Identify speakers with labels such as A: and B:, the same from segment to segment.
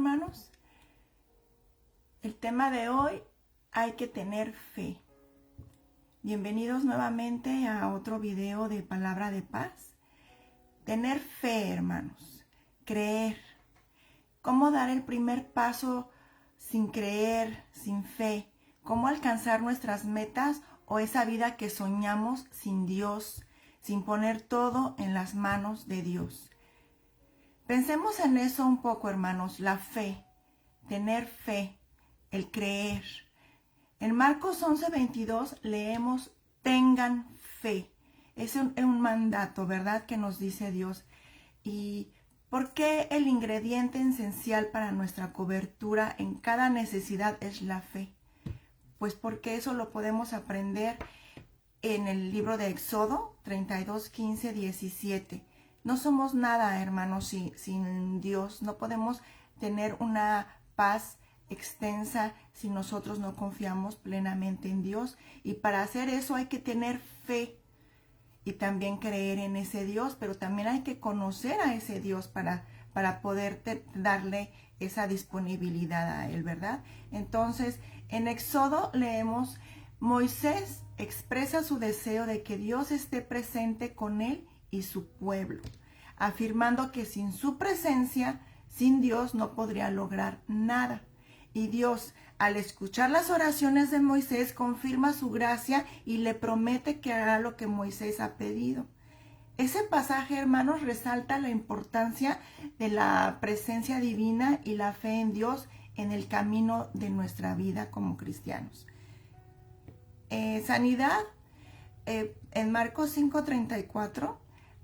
A: hermanos. El tema de hoy, hay que tener fe. Bienvenidos nuevamente a otro video de Palabra de Paz. Tener fe, hermanos. Creer. ¿Cómo dar el primer paso sin creer, sin fe? ¿Cómo alcanzar nuestras metas o esa vida que soñamos sin Dios, sin poner todo en las manos de Dios? Pensemos en eso un poco, hermanos, la fe, tener fe, el creer. En Marcos 11:22 leemos, tengan fe. Es un mandato, ¿verdad?, que nos dice Dios. ¿Y por qué el ingrediente esencial para nuestra cobertura en cada necesidad es la fe? Pues porque eso lo podemos aprender en el libro de Éxodo 32, 15, 17. No somos nada, hermanos, sin Dios. No podemos tener una paz extensa si nosotros no confiamos plenamente en Dios. Y para hacer eso hay que tener fe y también creer en ese Dios, pero también hay que conocer a ese Dios para poder darle esa disponibilidad a Él, ¿verdad? Entonces, en Éxodo leemos, Moisés expresa su deseo de que Dios esté presente con él y su pueblo, afirmando que sin su presencia, sin Dios no podría lograr nada. Y Dios, al escuchar las oraciones de Moisés, confirma su gracia y le promete que hará lo que Moisés ha pedido. Ese pasaje, hermanos, resalta la importancia de la presencia divina y la fe en Dios en el camino de nuestra vida como cristianos. Sanidad, en Marcos 5:34,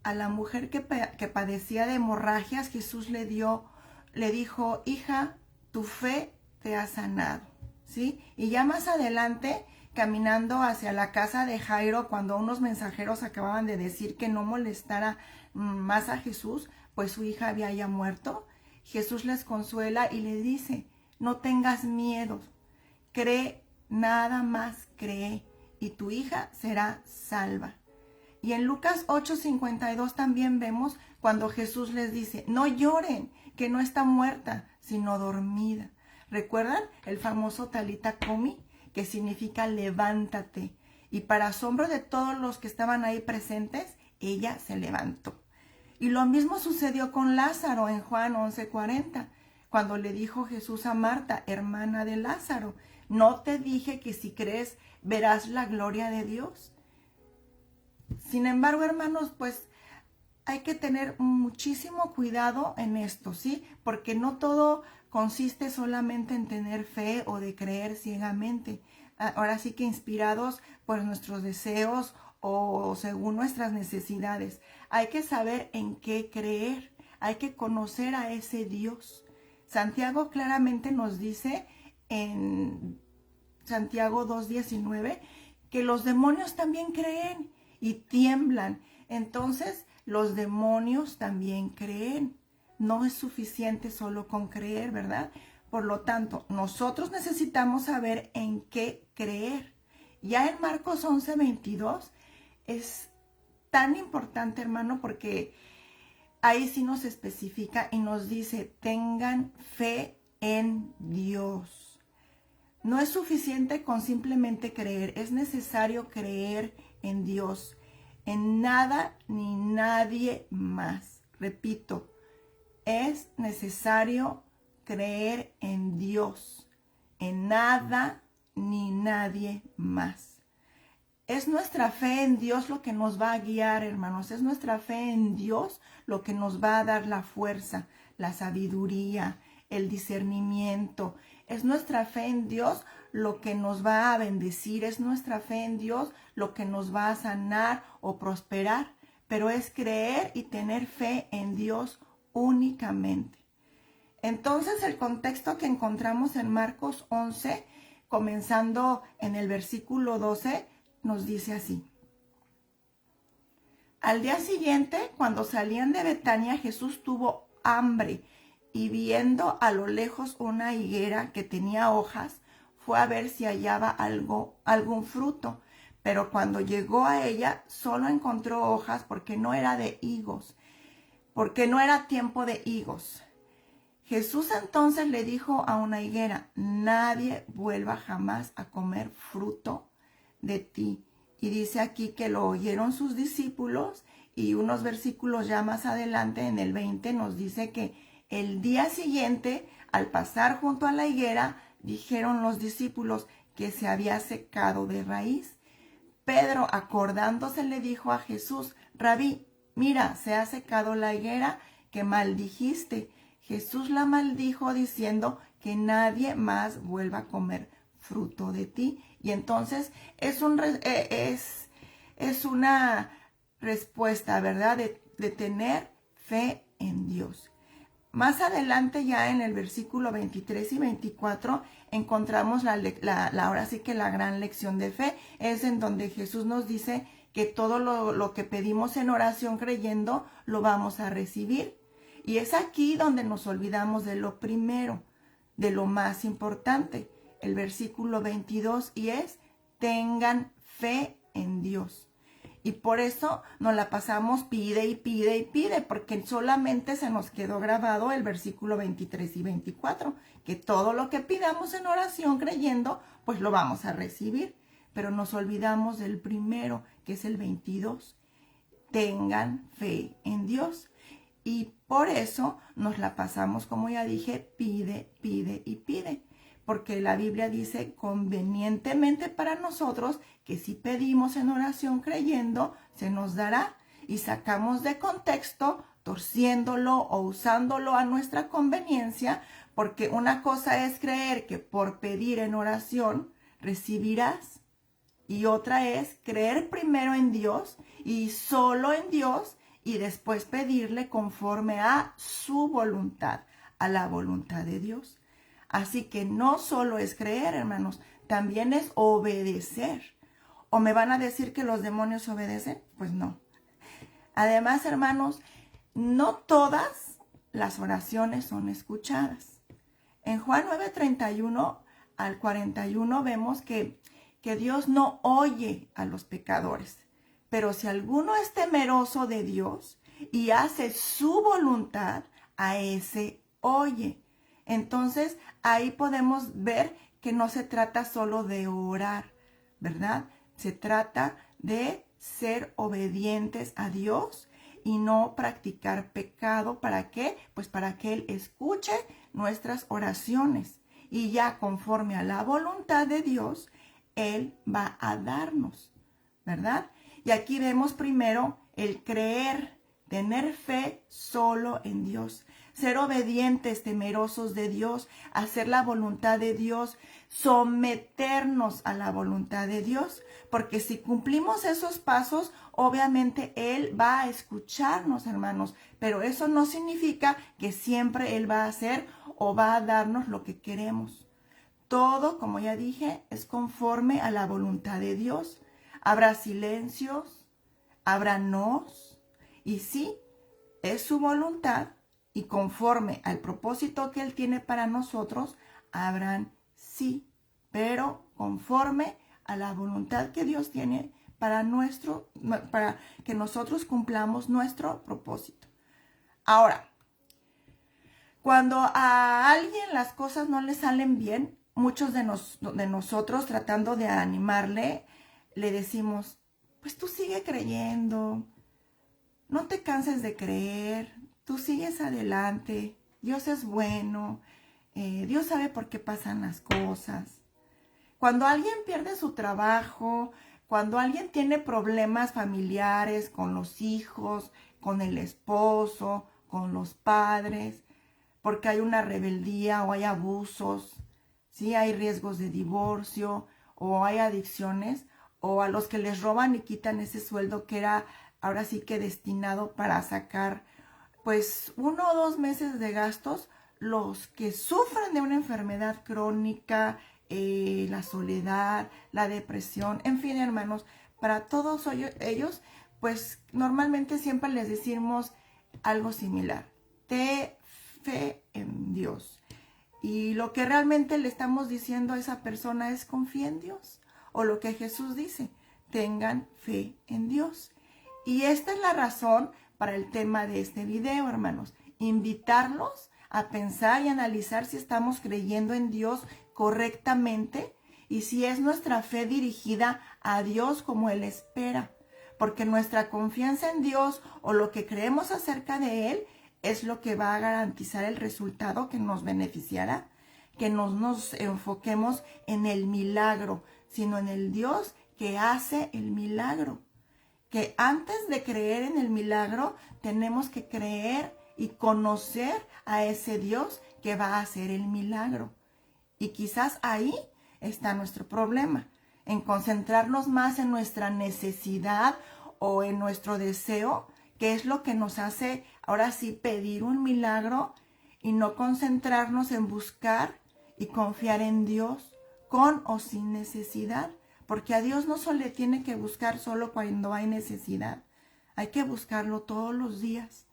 A: a la mujer que padecía de hemorragias, Jesús le dijo, hija, tu fe te ha sanado, ¿sí? Y ya más adelante, caminando hacia la casa de Jairo, cuando unos mensajeros acababan de decir que no molestara más a Jesús, pues su hija había ya muerto, Jesús les consuela y le dice, no tengas miedo, cree, nada más cree, y tu hija será salva. Y en Lucas 8:52 también vemos cuando Jesús les dice, no lloren, que no está muerta, sino dormida. ¿Recuerdan el famoso Talita Cumi, que significa levántate? Y para asombro de todos los que estaban ahí presentes, ella se levantó. Y lo mismo sucedió con Lázaro en Juan 11:40, cuando le dijo Jesús a Marta, hermana de Lázaro, ¿no te dije que si crees verás la gloria de Dios? Sin embargo, hermanos, pues hay que tener muchísimo cuidado en esto, ¿sí? Porque no todo consiste solamente en tener fe o de creer ciegamente. Ahora sí que inspirados por nuestros deseos o según nuestras necesidades. Hay que saber en qué creer. Hay que conocer a ese Dios. Santiago claramente nos dice en Santiago 2:19 que los demonios también creen y tiemblan. Entonces, los demonios también creen. No es suficiente solo con creer, ¿verdad? Por lo tanto, nosotros necesitamos saber en qué creer. Ya en Marcos 11:22 es tan importante, hermano, porque ahí sí nos especifica y nos dice, tengan fe en Dios. No es suficiente con simplemente creer, es necesario creer en Dios, en nada ni nadie más. Repito, es necesario creer en Dios, en nada ni nadie más. Es nuestra fe en Dios lo que nos va a guiar, hermanos. Es nuestra fe en Dios lo que nos va a dar la fuerza, la sabiduría, el discernimiento. Es nuestra fe en Dios lo que nos va a bendecir. Es nuestra fe en Dios lo que nos va a sanar o prosperar. Pero es creer y tener fe en Dios únicamente. Entonces, el contexto que encontramos en Marcos 11, comenzando en el versículo 12, nos dice así. Al día siguiente, cuando salían de Betania, Jesús tuvo hambre y viendo a lo lejos una higuera que tenía hojas, fue a ver si hallaba algún fruto. Pero cuando llegó a ella, solo encontró hojas porque no era de higos, porque no era tiempo de higos. Jesús entonces le dijo a una higuera: nadie vuelva jamás a comer fruto de ti. Y dice aquí que lo oyeron sus discípulos, y unos versículos ya más adelante, en el 20, nos dice que el día siguiente, al pasar junto a la higuera, dijeron los discípulos que se había secado de raíz. Pedro, acordándose, le dijo a Jesús: Rabí, mira, se ha secado la higuera que maldijiste. Jesús la maldijo diciendo que nadie más vuelva a comer fruto de ti. Y entonces es una respuesta, ¿verdad? De tener fe en Dios. Más adelante, ya en el versículo 23 y 24, encontramos ahora sí que la gran lección de fe. Es en donde Jesús nos dice que todo lo que pedimos en oración creyendo, lo vamos a recibir. Y es aquí donde nos olvidamos de lo primero, de lo más importante. El versículo 22, y es: tengan fe en Dios. Y por eso nos la pasamos pide y pide y pide, porque solamente se nos quedó grabado el versículo 23 y 24, que todo lo que pidamos en oración creyendo, pues lo vamos a recibir. Pero nos olvidamos del primero, que es el 22. Tengan fe en Dios. Y por eso nos la pasamos, como ya dije, pide, pide y pide. Porque la Biblia dice convenientemente para nosotros que si pedimos en oración creyendo, se nos dará. Y sacamos de contexto, torciéndolo o usándolo a nuestra conveniencia, porque una cosa es creer que por pedir en oración recibirás, y otra es creer primero en Dios y solo en Dios, y después pedirle conforme a su voluntad, a la voluntad de Dios. Así que no solo es creer, hermanos, también es obedecer. ¿O me van a decir que los demonios obedecen? Pues no. Además, hermanos, no todas las oraciones son escuchadas. En Juan 9:31 al 41 vemos que Dios no oye a los pecadores. Pero si alguno es temeroso de Dios y hace su voluntad, a ese oye. Entonces, ahí podemos ver que no se trata solo de orar, ¿verdad? Se trata de ser obedientes a Dios y no practicar pecado. ¿Para qué? Pues para que Él escuche nuestras oraciones. Y ya conforme a la voluntad de Dios, Él va a darnos, ¿verdad? Y aquí vemos primero el creer, tener fe solo en Dios, ser obedientes, temerosos de Dios, hacer la voluntad de Dios, someternos a la voluntad de Dios, porque si cumplimos esos pasos, obviamente Él va a escucharnos, hermanos, pero eso no significa que siempre Él va a hacer o va a darnos lo que queremos. Todo, como ya dije, es conforme a la voluntad de Dios. Habrá silencios, habrá nos, y sí, es su voluntad, y conforme al propósito que Él tiene para nosotros, habrán sí, pero conforme a la voluntad que Dios tiene para que nosotros cumplamos nuestro propósito. Ahora, cuando a alguien las cosas no le salen bien, muchos de nosotros, tratando de animarle, le decimos: pues tú sigue creyendo, no te canses de creer, tú sigues adelante, Dios es bueno, Dios sabe por qué pasan las cosas. Cuando alguien pierde su trabajo, cuando alguien tiene problemas familiares con los hijos, con el esposo, con los padres, porque hay una rebeldía o hay abusos, ¿sí? Hay riesgos de divorcio o hay adicciones, o a los que les roban y quitan ese sueldo que era ahora sí que destinado para sacar pues 1 o 2 meses de gastos. Los que sufren de una enfermedad crónica, la soledad, la depresión, en fin, hermanos, para todos ellos, pues normalmente siempre les decimos algo similar: ten fe en Dios. Y lo que realmente le estamos diciendo a esa persona es: confía en Dios. O lo que Jesús dice: tengan fe en Dios. Y esta es la razón para el tema de este video, hermanos: invitarlos a pensar y analizar si estamos creyendo en Dios correctamente y si es nuestra fe dirigida a Dios como Él espera. Porque nuestra confianza en Dios o lo que creemos acerca de Él es lo que va a garantizar el resultado que nos beneficiará. Que no nos enfoquemos en el milagro, sino en el Dios que hace el milagro. Que antes de creer en el milagro, tenemos que creer y conocer a ese Dios que va a hacer el milagro. Y quizás ahí está nuestro problema, en concentrarnos más en nuestra necesidad o en nuestro deseo, que es lo que nos hace ahora sí pedir un milagro y no concentrarnos en buscar y confiar en Dios con o sin necesidad. Porque a Dios no se le tiene que buscar solo cuando hay necesidad. Hay que buscarlo todos los días,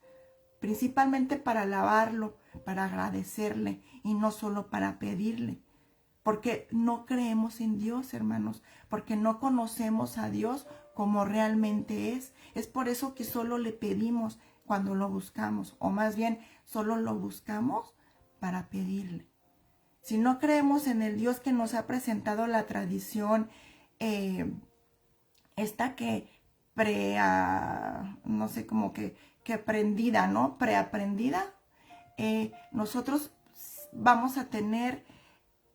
A: principalmente para alabarlo, para agradecerle y no solo para pedirle. Porque no creemos en Dios, hermanos, porque no conocemos a Dios como realmente es. Es por eso que solo le pedimos cuando lo buscamos, o más bien solo lo buscamos para pedirle. Si no creemos en el Dios que nos ha presentado la tradición, esta que no sé, como que aprendida, ¿no? Preaprendida, nosotros vamos a tener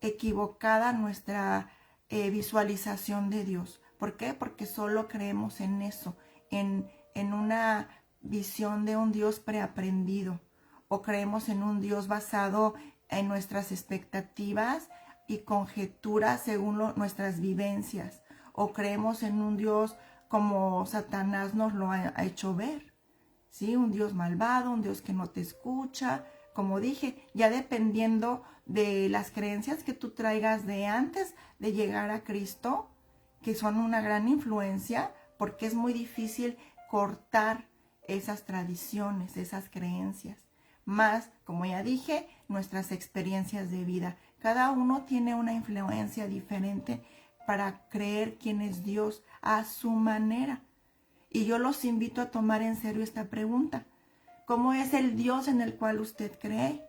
A: equivocada nuestra visualización de Dios. ¿Por qué? Porque solo creemos en eso, en una visión de un Dios preaprendido, o creemos en un Dios basado en nuestras expectativas y conjeturas según nuestras vivencias, o creemos en un Dios como Satanás nos lo ha hecho ver, ¿sí? Un Dios malvado, un Dios que no te escucha, como dije, ya dependiendo de las creencias que tú traigas de antes de llegar a Cristo, que son una gran influencia, porque es muy difícil cortar esas tradiciones, esas creencias. Más, como ya dije, nuestras experiencias de vida. Cada uno tiene una influencia diferente para creer quién es Dios a su manera. Y yo los invito a tomar en serio esta pregunta. ¿Cómo es el Dios en el cual usted cree?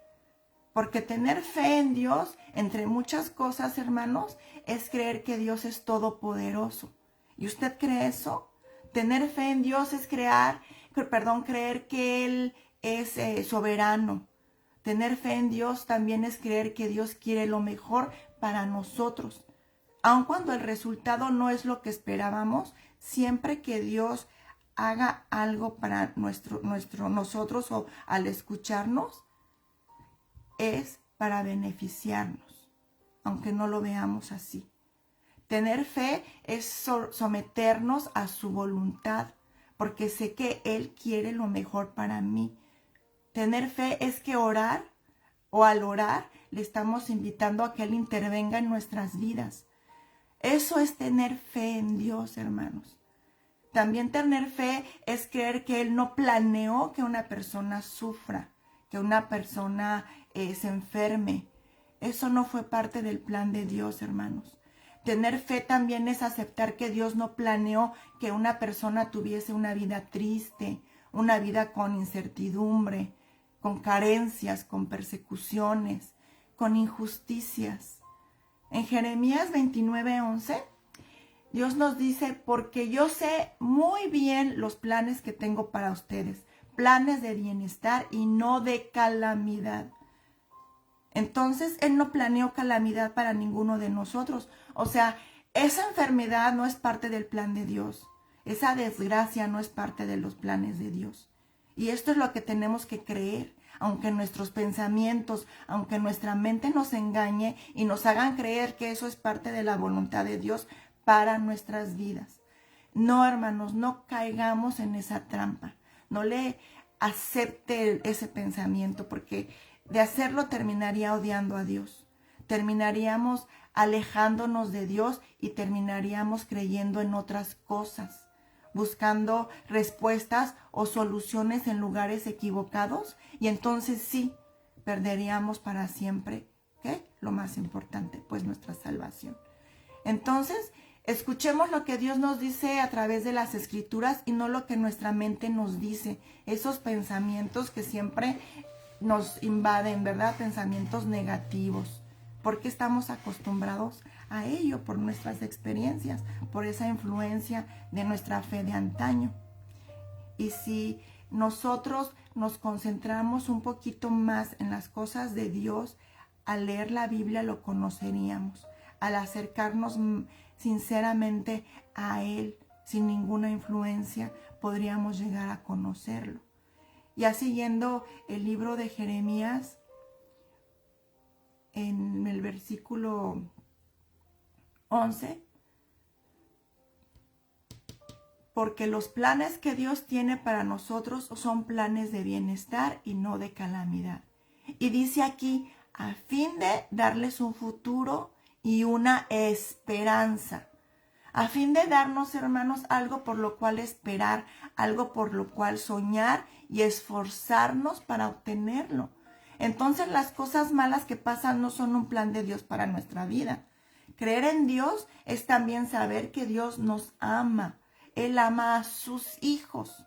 A: Porque tener fe en Dios, entre muchas cosas, hermanos, es creer que Dios es todopoderoso. ¿Y usted cree eso? Tener fe en Dios es creer que Él es soberano. Tener fe en Dios también es creer que Dios quiere lo mejor para nosotros. Aun cuando el resultado no es lo que esperábamos, siempre que Dios haga algo para nosotros o al escucharnos, es para beneficiarnos, aunque no lo veamos así. Tener fe es someternos a su voluntad, porque sé que Él quiere lo mejor para mí. Tener fe es que orar, o al orar, le estamos invitando a que Él intervenga en nuestras vidas. Eso es tener fe en Dios, hermanos. También tener fe es creer que Él no planeó que una persona sufra, que una persona se enferme. Eso no fue parte del plan de Dios, hermanos. Tener fe también es aceptar que Dios no planeó que una persona tuviese una vida triste, una vida con incertidumbre, con carencias, con persecuciones, con injusticias. En Jeremías 29:11, Dios nos dice, porque yo sé muy bien los planes que tengo para ustedes, planes de bienestar y no de calamidad. Entonces, Él no planeó calamidad para ninguno de nosotros. O sea, esa enfermedad no es parte del plan de Dios. Esa desgracia no es parte de los planes de Dios. Y esto es lo que tenemos que creer. Aunque nuestros pensamientos, aunque nuestra mente nos engañe y nos hagan creer que eso es parte de la voluntad de Dios para nuestras vidas. No, hermanos, no caigamos en esa trampa. No le acepte ese pensamiento, porque de hacerlo terminaría odiando a Dios. Terminaríamos alejándonos de Dios y terminaríamos creyendo en otras cosas, buscando respuestas o soluciones en lugares equivocados, y entonces sí, perderíamos para siempre, ¿qué? Lo más importante, pues nuestra salvación. Entonces, escuchemos lo que Dios nos dice a través de las Escrituras y no lo que nuestra mente nos dice. Esos pensamientos que siempre nos invaden, ¿verdad? Pensamientos negativos, porque estamos acostumbrados a ello por nuestras experiencias, por esa influencia de nuestra fe de antaño. Y si nosotros nos concentramos un poquito más en las cosas de Dios, al leer la Biblia lo conoceríamos, al acercarnos sinceramente a Él, sin ninguna influencia, podríamos llegar a conocerlo. Ya siguiendo el libro de Jeremías, en el versículo 11, porque los planes que Dios tiene para nosotros son planes de bienestar y no de calamidad. Y dice aquí, a fin de darles un futuro y una esperanza. A fin de darnos, hermanos, algo por lo cual esperar, algo por lo cual soñar y esforzarnos para obtenerlo. Entonces las cosas malas que pasan no son un plan de Dios para nuestra vida. Creer en Dios es también saber que Dios nos ama. Él ama a sus hijos.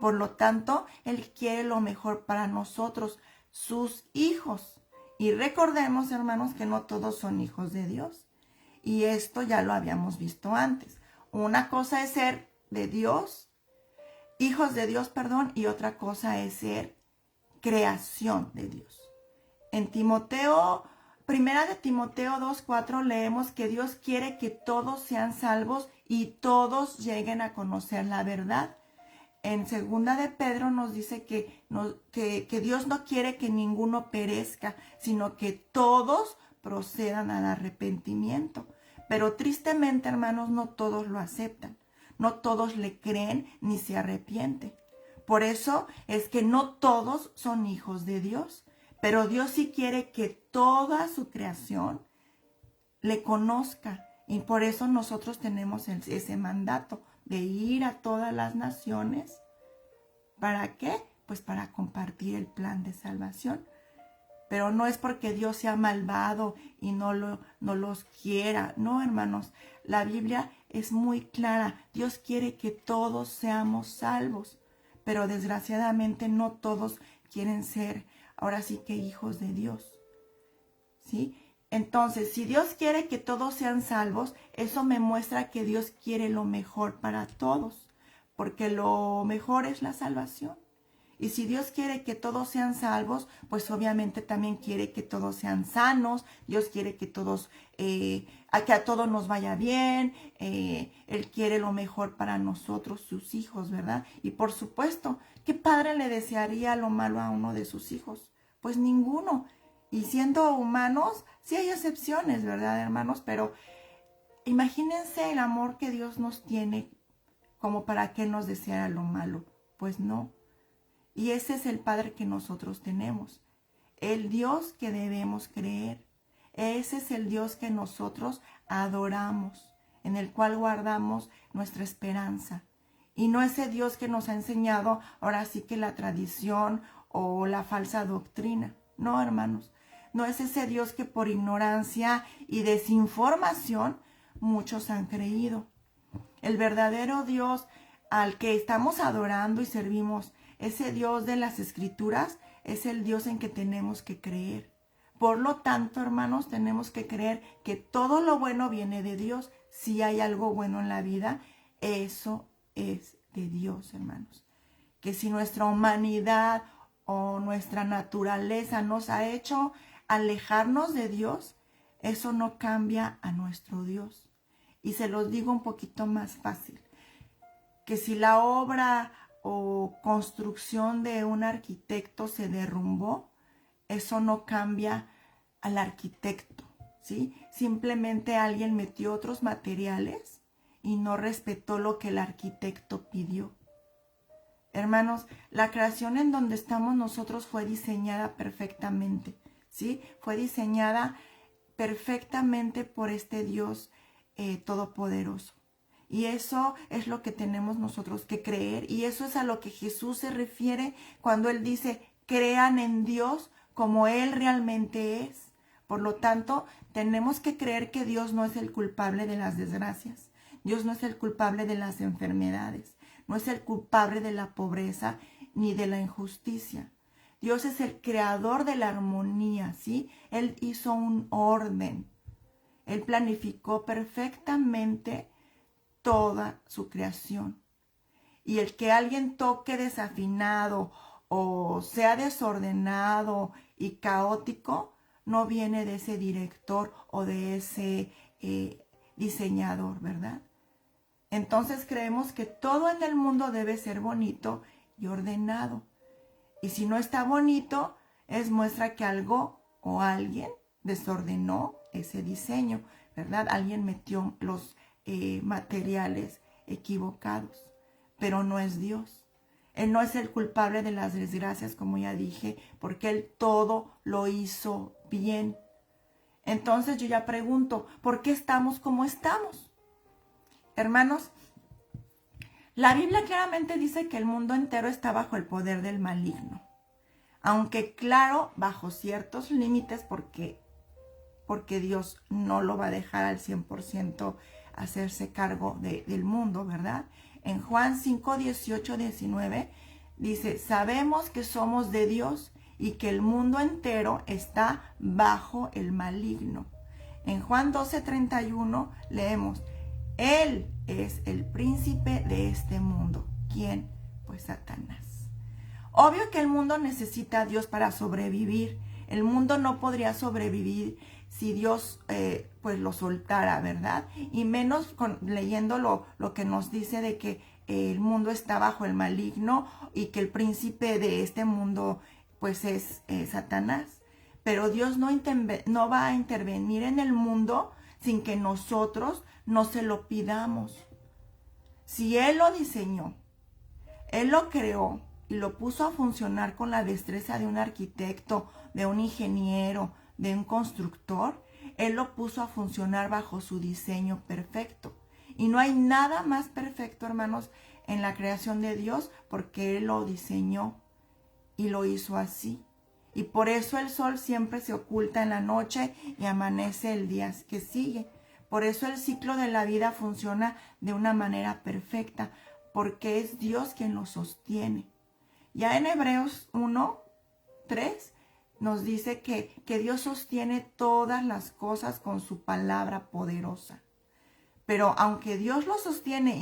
A: Por lo tanto, Él quiere lo mejor para nosotros, sus hijos. Y recordemos, hermanos, que no todos son hijos de Dios. Y esto ya lo habíamos visto antes. Una cosa es ser de Dios, hijos de Dios, perdón, y otra cosa es ser creación de Dios. En Primera de Timoteo 2:4 leemos que Dios quiere que todos sean salvos y todos lleguen a conocer la verdad. En Segunda de Pedro nos dice que Dios no quiere que ninguno perezca, sino que todos procedan al arrepentimiento. Pero tristemente, hermanos, no todos lo aceptan. No todos le creen ni se arrepienten. Por eso es que no todos son hijos de Dios. Pero Dios sí quiere que toda su creación le conozca. Y por eso nosotros tenemos ese mandato de ir a todas las naciones. ¿Para qué? Pues para compartir el plan de salvación. Pero no es porque Dios sea malvado y no los quiera. No, hermanos, la Biblia es muy clara. Dios quiere que todos seamos salvos. Pero desgraciadamente no todos quieren ser, ahora sí que hijos de Dios. ¿Sí? Entonces, si Dios quiere que todos sean salvos, eso me muestra que Dios quiere lo mejor para todos. Porque lo mejor es la salvación. Y si Dios quiere que todos sean salvos, pues obviamente también quiere que todos sean sanos. Dios quiere que a todos nos vaya bien. Él quiere lo mejor para nosotros, sus hijos, ¿verdad? Y por supuesto, ¿qué padre le desearía lo malo a uno de sus hijos? Pues ninguno. Y siendo humanos, sí hay excepciones, ¿verdad, hermanos? Pero imagínense el amor que Dios nos tiene como para que Él nos deseara lo malo. Pues no. Y ese es el Padre que nosotros tenemos, el Dios que debemos creer. Ese es el Dios que nosotros adoramos, en el cual guardamos nuestra esperanza. Y no ese Dios que nos ha enseñado ahora sí que la tradición o la falsa doctrina. No, hermanos, no es ese Dios que por ignorancia y desinformación muchos han creído. El verdadero Dios al que estamos adorando y servimos, ese Dios de las Escrituras, es el Dios en que tenemos que creer. Por lo tanto, hermanos, tenemos que creer que todo lo bueno viene de Dios. Si hay algo bueno en la vida, eso es de Dios, hermanos. Que si nuestra humanidad o nuestra naturaleza nos ha hecho alejarnos de Dios, eso no cambia a nuestro Dios. Y se los digo un poquito más fácil. Que si la obra o construcción de un arquitecto se derrumbó, eso no cambia al arquitecto, ¿sí? Simplemente alguien metió otros materiales y no respetó lo que el arquitecto pidió. Hermanos, la creación en donde estamos nosotros fue diseñada perfectamente, ¿sí? Fue diseñada perfectamente por este Dios todopoderoso. Y eso es lo que tenemos nosotros que creer. Y eso es a lo que Jesús se refiere cuando Él dice, crean en Dios como Él realmente es. Por lo tanto, tenemos que creer que Dios no es el culpable de las desgracias. Dios no es el culpable de las enfermedades. No es el culpable de la pobreza ni de la injusticia. Dios es el creador de la armonía, ¿sí? Él hizo un orden. Él planificó perfectamente toda su creación. Y el que alguien toque desafinado o sea desordenado y caótico, no viene de ese director o de ese diseñador, ¿verdad? Entonces creemos que todo en el mundo debe ser bonito y ordenado. Y si no está bonito, es muestra que algo o alguien desordenó ese diseño, ¿verdad? Alguien metió los materiales equivocados, pero no es Dios. Él no es el culpable de las desgracias, como ya dije, porque Él todo lo hizo bien. Entonces yo ya pregunto, ¿por qué estamos como estamos? Hermanos, la Biblia claramente dice que el mundo entero está bajo el poder del maligno. Aunque claro, bajo ciertos límites, porque Dios no lo va a dejar al 100% hacerse cargo del mundo, ¿verdad? En Juan 5, 18, 19 dice, sabemos que somos de Dios y que el mundo entero está bajo el maligno. En Juan 12, 31 leemos, Él es el príncipe de este mundo. ¿Quién? Pues Satanás. Obvio que el mundo necesita a Dios para sobrevivir. El mundo no podría sobrevivir si Dios pues lo soltara, ¿verdad? Y menos leyendo lo que nos dice de que el mundo está bajo el maligno y que el príncipe de este mundo pues es Satanás. Pero Dios no va a intervenir en el mundo sin que nosotros no se lo pidamos. Si Él lo diseñó, Él lo creó y lo puso a funcionar con la destreza de un arquitecto, de un ingeniero, de un constructor, Él lo puso a funcionar bajo su diseño perfecto. Y no hay nada más perfecto, hermanos, en la creación de Dios, porque Él lo diseñó y lo hizo así. Y por eso el sol siempre se oculta en la noche y amanece el día que sigue. Por eso el ciclo de la vida funciona de una manera perfecta, porque es Dios quien lo sostiene. Ya en Hebreos 1, 3 nos dice que Dios sostiene todas las cosas con su palabra poderosa. Pero aunque Dios lo sostiene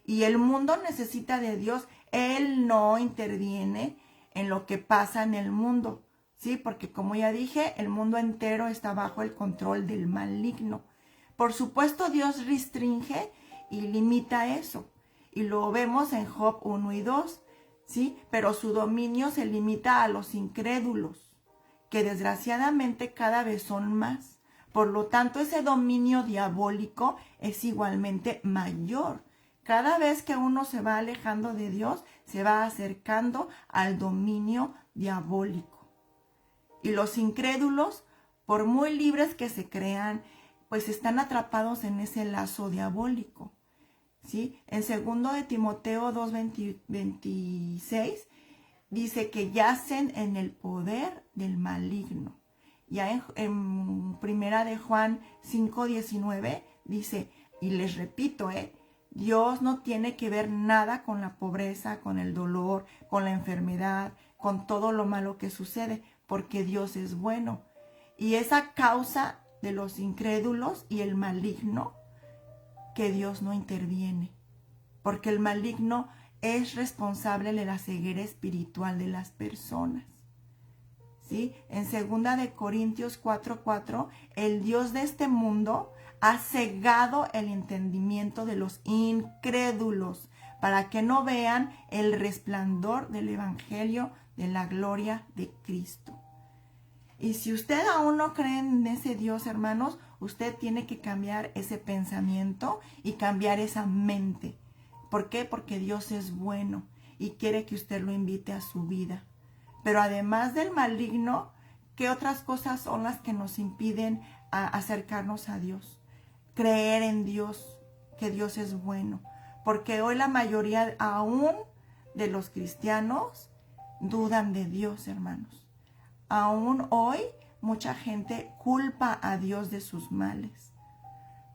A: y el mundo necesita de Dios, Él no interviene en lo que pasa en el mundo, ¿sí? Porque como ya dije, el mundo entero está bajo el control del maligno. Por supuesto, Dios restringe y limita eso. Y lo vemos en Job 1 y 2, ¿sí? Pero su dominio se limita a los incrédulos, que desgraciadamente cada vez son más. Por lo tanto, ese dominio diabólico es igualmente mayor. Cada vez que uno se va alejando de Dios, se va acercando al dominio diabólico. Y los incrédulos, por muy libres que se crean, pues están atrapados en ese lazo diabólico. ¿Sí? En 2 de Timoteo 2, 26 dice que yacen en el poder del maligno. Ya en primera de Juan 5, 19 dice, y les repito, Dios no tiene que ver nada con la pobreza, con el dolor, con la enfermedad, con todo lo malo que sucede, porque Dios es bueno. Y esa causa de los incrédulos y el maligno, que Dios no interviene, porque el maligno es responsable de la ceguera espiritual de las personas. ¿Sí? En 2 de Corintios 4:4, el Dios de este mundo ha cegado el entendimiento de los incrédulos para que no vean el resplandor del evangelio de la gloria de Cristo. Y si usted aún no cree en ese Dios, hermanos, usted tiene que cambiar ese pensamiento y cambiar esa mente. ¿Por qué? Porque Dios es bueno y quiere que usted lo invite a su vida. Pero además del maligno, ¿qué otras cosas son las que nos impiden acercarnos a Dios? Creer en Dios, que Dios es bueno. Porque hoy la mayoría aún de los cristianos dudan de Dios, hermanos. Aún hoy mucha gente culpa a Dios de sus males.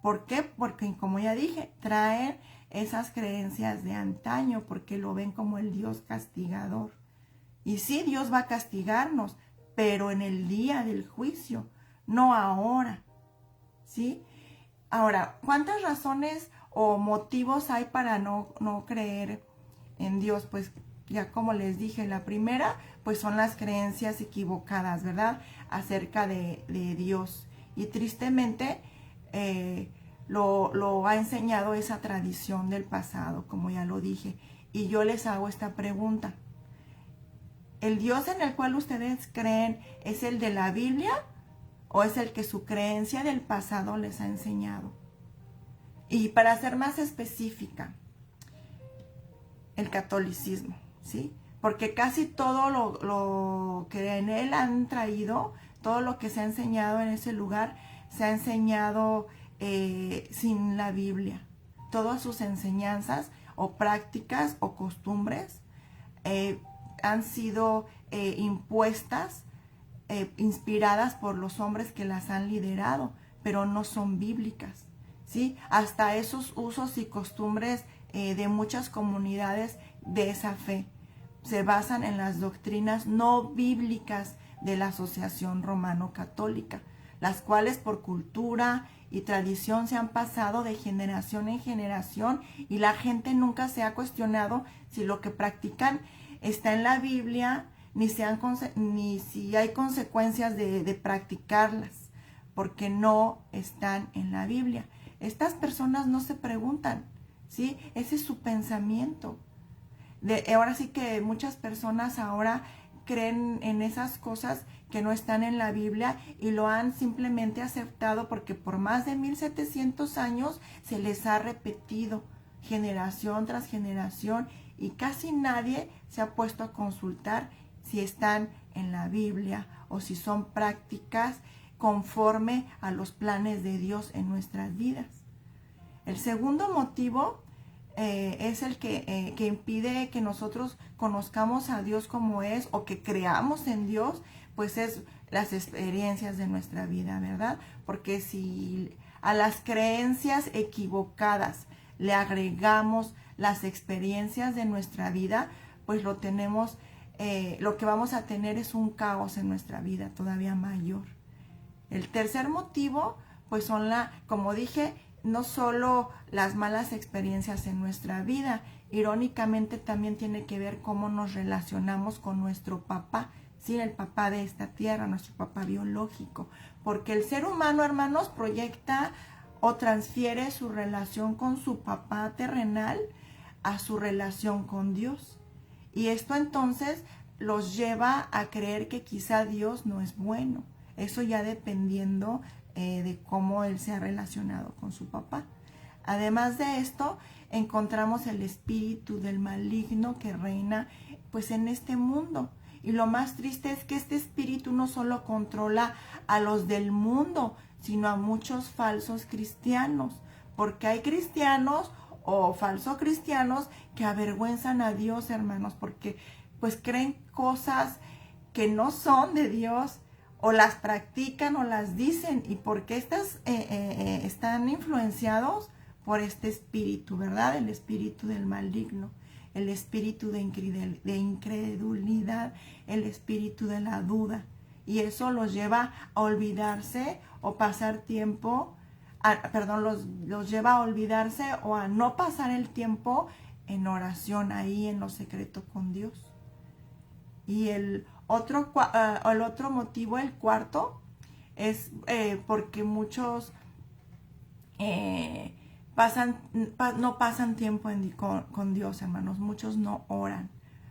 A: ¿Por qué? Porque, como ya dije, traen esas creencias de antaño porque lo ven como el Dios castigador. Y sí, Dios va a castigarnos, pero en el día del juicio, no ahora, ¿sí? Ahora, ¿cuántas razones o motivos hay para no creer en Dios? Pues ya como les dije, la primera, pues son las creencias equivocadas, ¿verdad? Acerca de Dios. Y tristemente lo ha enseñado esa tradición del pasado, como ya lo dije. Y yo les hago esta pregunta. ¿El Dios en el cual ustedes creen es el de la Biblia o es el que su creencia del pasado les ha enseñado? Y para ser más específica, el catolicismo, ¿sí? Porque casi todo lo que en él han traído, todo lo que se ha enseñado en ese lugar, se ha enseñado sin la Biblia. Todas sus enseñanzas o prácticas o costumbres han sido impuestas, inspiradas por los hombres que las han liderado, pero no son bíblicas, ¿sí? Hasta esos usos y costumbres de muchas comunidades de esa fe se basan en las doctrinas no bíblicas de la Asociación Romano-Católica, las cuales por cultura y tradición se han pasado de generación en generación y la gente nunca se ha cuestionado si lo que practican está en la Biblia, ni si hay consecuencias de practicarlas, porque no están en la Biblia. Estas personas no se preguntan, ¿sí? Ese es su pensamiento. Ahora sí que muchas personas ahora creen en esas cosas que no están en la Biblia y lo han simplemente aceptado porque por más de 1700 años se les ha repetido generación tras generación y casi nadie se ha puesto a consultar si están en la Biblia o si son prácticas conforme a los planes de Dios en nuestras vidas. El segundo motivo es el que impide que nosotros conozcamos a Dios como es o que creamos en Dios, pues es las experiencias de nuestra vida, ¿verdad? Porque si a las creencias equivocadas le agregamos las experiencias de nuestra vida, pues lo que vamos a tener es un caos en nuestra vida todavía mayor. El tercer motivo, pues son como dije, no solo las malas experiencias en nuestra vida, irónicamente también tiene que ver cómo nos relacionamos con nuestro papá, ¿sí? El papá de esta tierra, nuestro papá biológico, porque el ser humano, hermanos, proyecta o transfiere su relación con su papá terrenal a su relación con Dios. Y esto entonces los lleva a creer que quizá Dios no es bueno. Eso ya dependiendo de cómo él se ha relacionado con su papá. Además de esto, encontramos el espíritu del maligno que reina pues en este mundo. Y lo más triste es que este espíritu no solo controla a los del mundo, sino a muchos falsos cristianos. Porque hay cristianos o falsos cristianos que avergüenzan a Dios, hermanos, porque pues creen cosas que no son de Dios, o las practican o las dicen, y porque estas están influenciados por este espíritu, ¿verdad? El espíritu del maligno, el espíritu de incredulidad, el espíritu de la duda. Y eso los lleva a olvidarse o pasar tiempo, los lleva a olvidarse o a no pasar el tiempo en oración ahí en lo secreto con Dios. Y el otro motivo, el cuarto, es porque muchos no pasan tiempo con Dios, hermanos. Muchos no oran,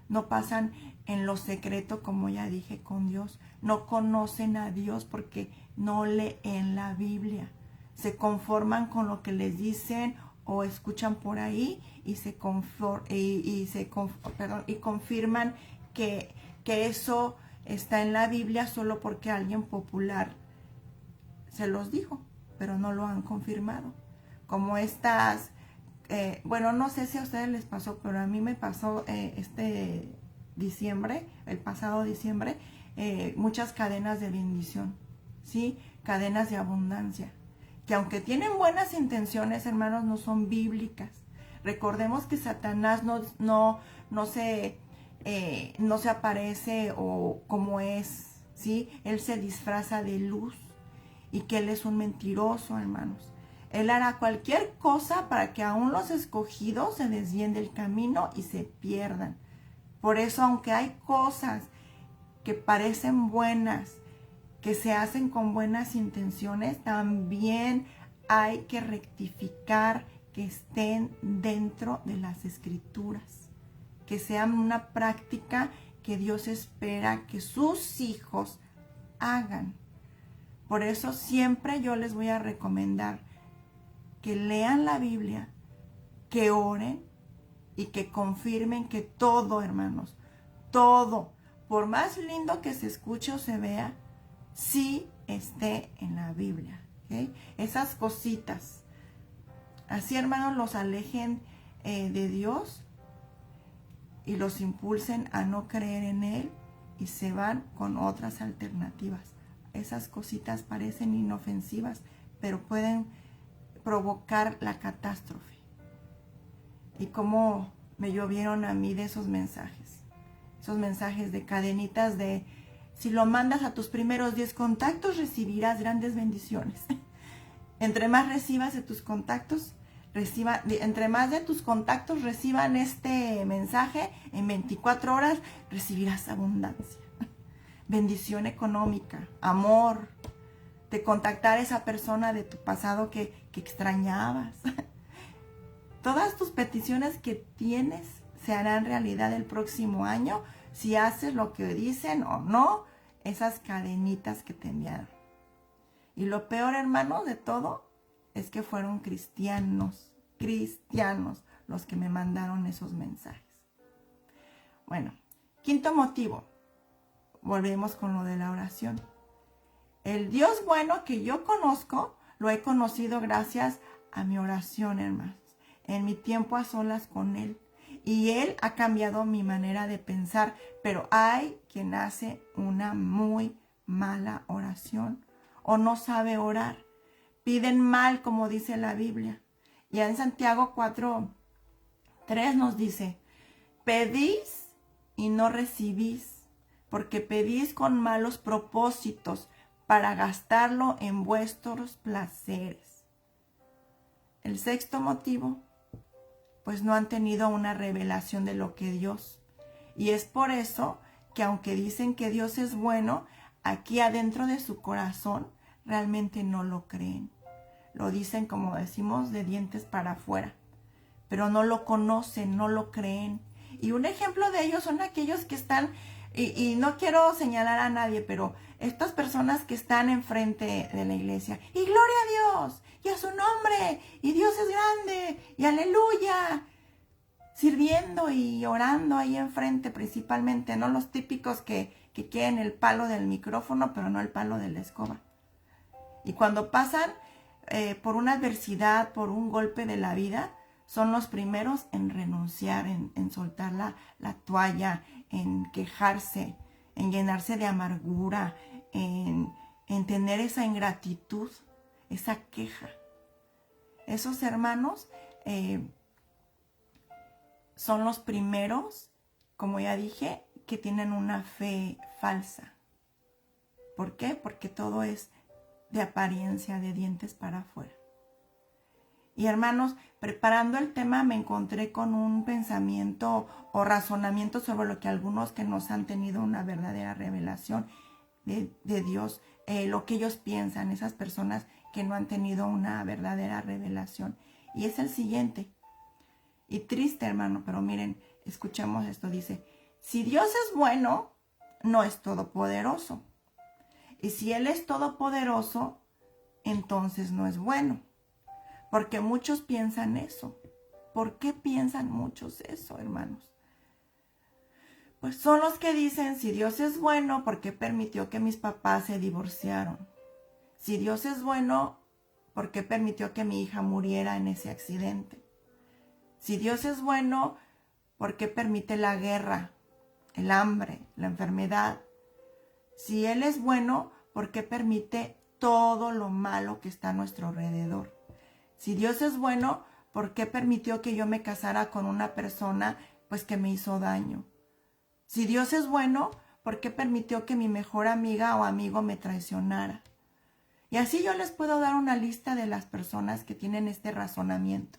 A: no pasan en lo secreto, como ya dije, con Dios. No conocen a Dios porque no leen la Biblia. Se conforman con lo que les dicen o escuchan por ahí y confirman que eso está en la Biblia solo porque alguien popular se los dijo, pero no lo han confirmado. Como estas, no sé si a ustedes les pasó, pero a mí me pasó el pasado diciembre, muchas cadenas de bendición, ¿sí? Cadenas de abundancia, que aunque tienen buenas intenciones, hermanos, no son bíblicas. Recordemos que Satanás no se no se aparece o como es, ¿sí? Él se disfraza de luz y que Él es un mentiroso, hermanos. Él hará cualquier cosa para que aún los escogidos se desvíen del camino y se pierdan. Por eso, aunque hay cosas que parecen buenas, que se hacen con buenas intenciones, también hay que rectificar que estén dentro de las Escrituras, que sean una práctica que Dios espera que sus hijos hagan. Por eso siempre yo les voy a recomendar que lean la Biblia, que oren y que confirmen que todo, hermanos, todo, por más lindo que se escuche o se vea, sí esté en la Biblia. ¿Okay? Esas cositas. Así, hermanos, los alejen de Dios y los impulsen a no creer en Él y se van con otras alternativas. Esas cositas parecen inofensivas, pero pueden provocar la catástrofe. Y cómo me llovieron a mí de esos mensajes de cadenitas de: si lo mandas a tus primeros 10 contactos, recibirás grandes bendiciones. Entre más recibas de tus contactos, entre más de tus contactos reciban este mensaje, en 24 horas recibirás abundancia, bendición económica, amor, de contactar a esa persona de tu pasado que extrañabas. Todas tus peticiones que tienes se harán realidad el próximo año si haces lo que dicen o no esas cadenitas que te enviaron. Y lo peor, hermano, de todo es que fueron cristianos los que me mandaron esos mensajes. Bueno, quinto motivo. Volvemos con lo de la oración. El Dios bueno que yo conozco, lo he conocido gracias a mi oración, hermanos, en mi tiempo a solas con Él. Y Él ha cambiado mi manera de pensar, pero hay quien hace una muy mala oración o no sabe orar. Piden mal, como dice la Biblia. Y en Santiago 4:3 nos dice: pedís y no recibís, porque pedís con malos propósitos para gastarlo en vuestros placeres. El sexto motivo, pues no han tenido una revelación de lo que Dios. Y es por eso que aunque dicen que Dios es bueno, aquí adentro de su corazón realmente no lo creen. Lo dicen, como decimos, de dientes para afuera, pero no lo conocen, no lo creen. Y un ejemplo de ellos son aquellos que están, y no quiero señalar a nadie, pero estas personas que están enfrente de la iglesia, y gloria a Dios, y a su nombre, y Dios es grande, y aleluya, sirviendo y orando ahí enfrente principalmente, no los típicos que quieren el palo del micrófono, pero no el palo de la escoba. Y cuando pasan por una adversidad, por un golpe de la vida, son los primeros en renunciar, en soltar la toalla, en quejarse, en llenarse de amargura, en tener esa ingratitud, esa queja. Esos hermanos son los primeros, como ya dije, que tienen una fe falsa. ¿Por qué? Porque todo es de apariencia, de dientes para afuera. Y hermanos, preparando el tema me encontré con un pensamiento o razonamiento sobre lo que algunos que nos han tenido una verdadera revelación de Dios, lo que ellos piensan, esas personas que no han tenido una verdadera revelación. Y es el siguiente. Y triste, hermano, pero miren, escuchemos esto. Dice: si Dios es bueno, no es todopoderoso. Y si Él es todopoderoso, entonces no es bueno. Porque muchos piensan eso. ¿Por qué piensan muchos eso, hermanos? Pues son los que dicen: si Dios es bueno, ¿por qué permitió que mis papás se divorciaron? Si Dios es bueno, ¿por qué permitió que mi hija muriera en ese accidente? Si Dios es bueno, ¿por qué permite la guerra, el hambre, la enfermedad? Si Él es bueno, ¿por qué permite todo lo malo que está a nuestro alrededor? Si Dios es bueno, ¿por qué permitió que yo me casara con una persona pues que me hizo daño? Si Dios es bueno, ¿por qué permitió que mi mejor amiga o amigo me traicionara? Y así yo les puedo dar una lista de las personas que tienen este razonamiento.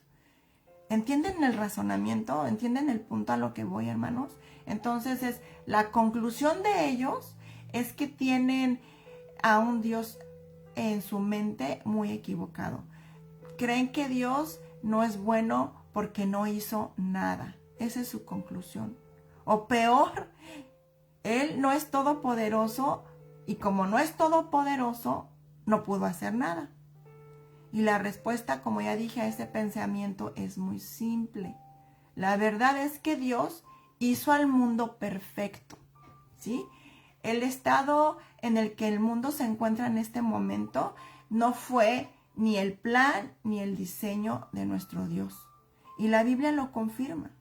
A: ¿Entienden el razonamiento? ¿Entienden el punto a lo que voy, hermanos? Entonces, la conclusión de ellos es que tienen a un Dios en su mente muy equivocado. Creen que Dios no es bueno porque no hizo nada. Esa es su conclusión. O peor, Él no es todopoderoso y como no es todopoderoso, no pudo hacer nada. Y la respuesta, como ya dije, a ese pensamiento es muy simple. La verdad es que Dios hizo al mundo perfecto, ¿sí? El estado en el que el mundo se encuentra en este momento no fue ni el plan ni el diseño de nuestro Dios. Y la Biblia lo confirma.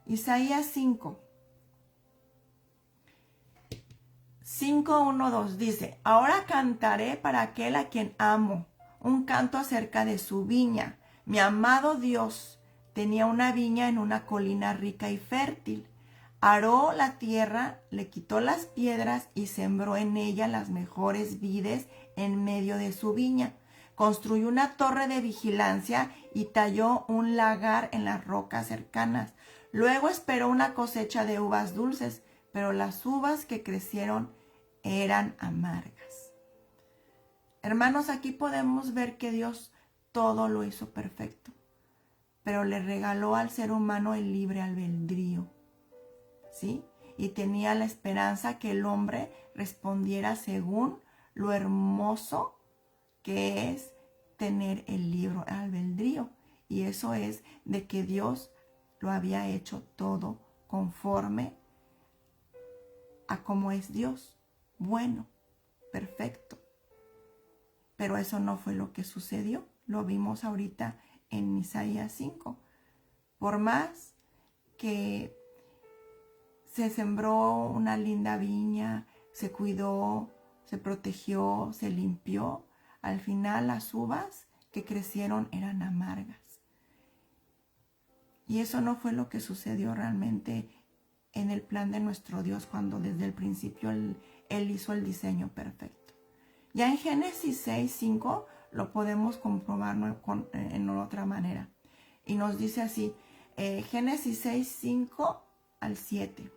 A: Isaías 5:1-2 dice: Ahora cantaré para aquel a quien amo, un canto acerca de su viña. Mi amado Dios tenía una viña en una colina rica y fértil. Aró la tierra, le quitó las piedras y sembró en ella las mejores vides en medio de su viña. Construyó una torre de vigilancia y talló un lagar en las rocas cercanas. Luego esperó una cosecha de uvas dulces, pero las uvas que crecieron eran amargas. Hermanos, aquí podemos ver que Dios todo lo hizo perfecto, pero le regaló al ser humano el libre albedrío, ¿sí? Y tenía la esperanza que el hombre respondiera según lo hermoso que es tener el libre albedrío. Y eso es de que Dios lo había hecho todo conforme a cómo es Dios, bueno, perfecto. Pero eso no fue lo que sucedió. Lo vimos ahorita en Isaías 5. Por más que se sembró una linda viña, se cuidó, se protegió, se limpió, al final las uvas que crecieron eran amargas. Y eso no fue lo que sucedió realmente en el plan de nuestro Dios cuando desde el principio Él hizo el diseño perfecto. Ya en Génesis 6:5 lo podemos comprobar en otra manera. Y nos dice así, Génesis 6:5-7.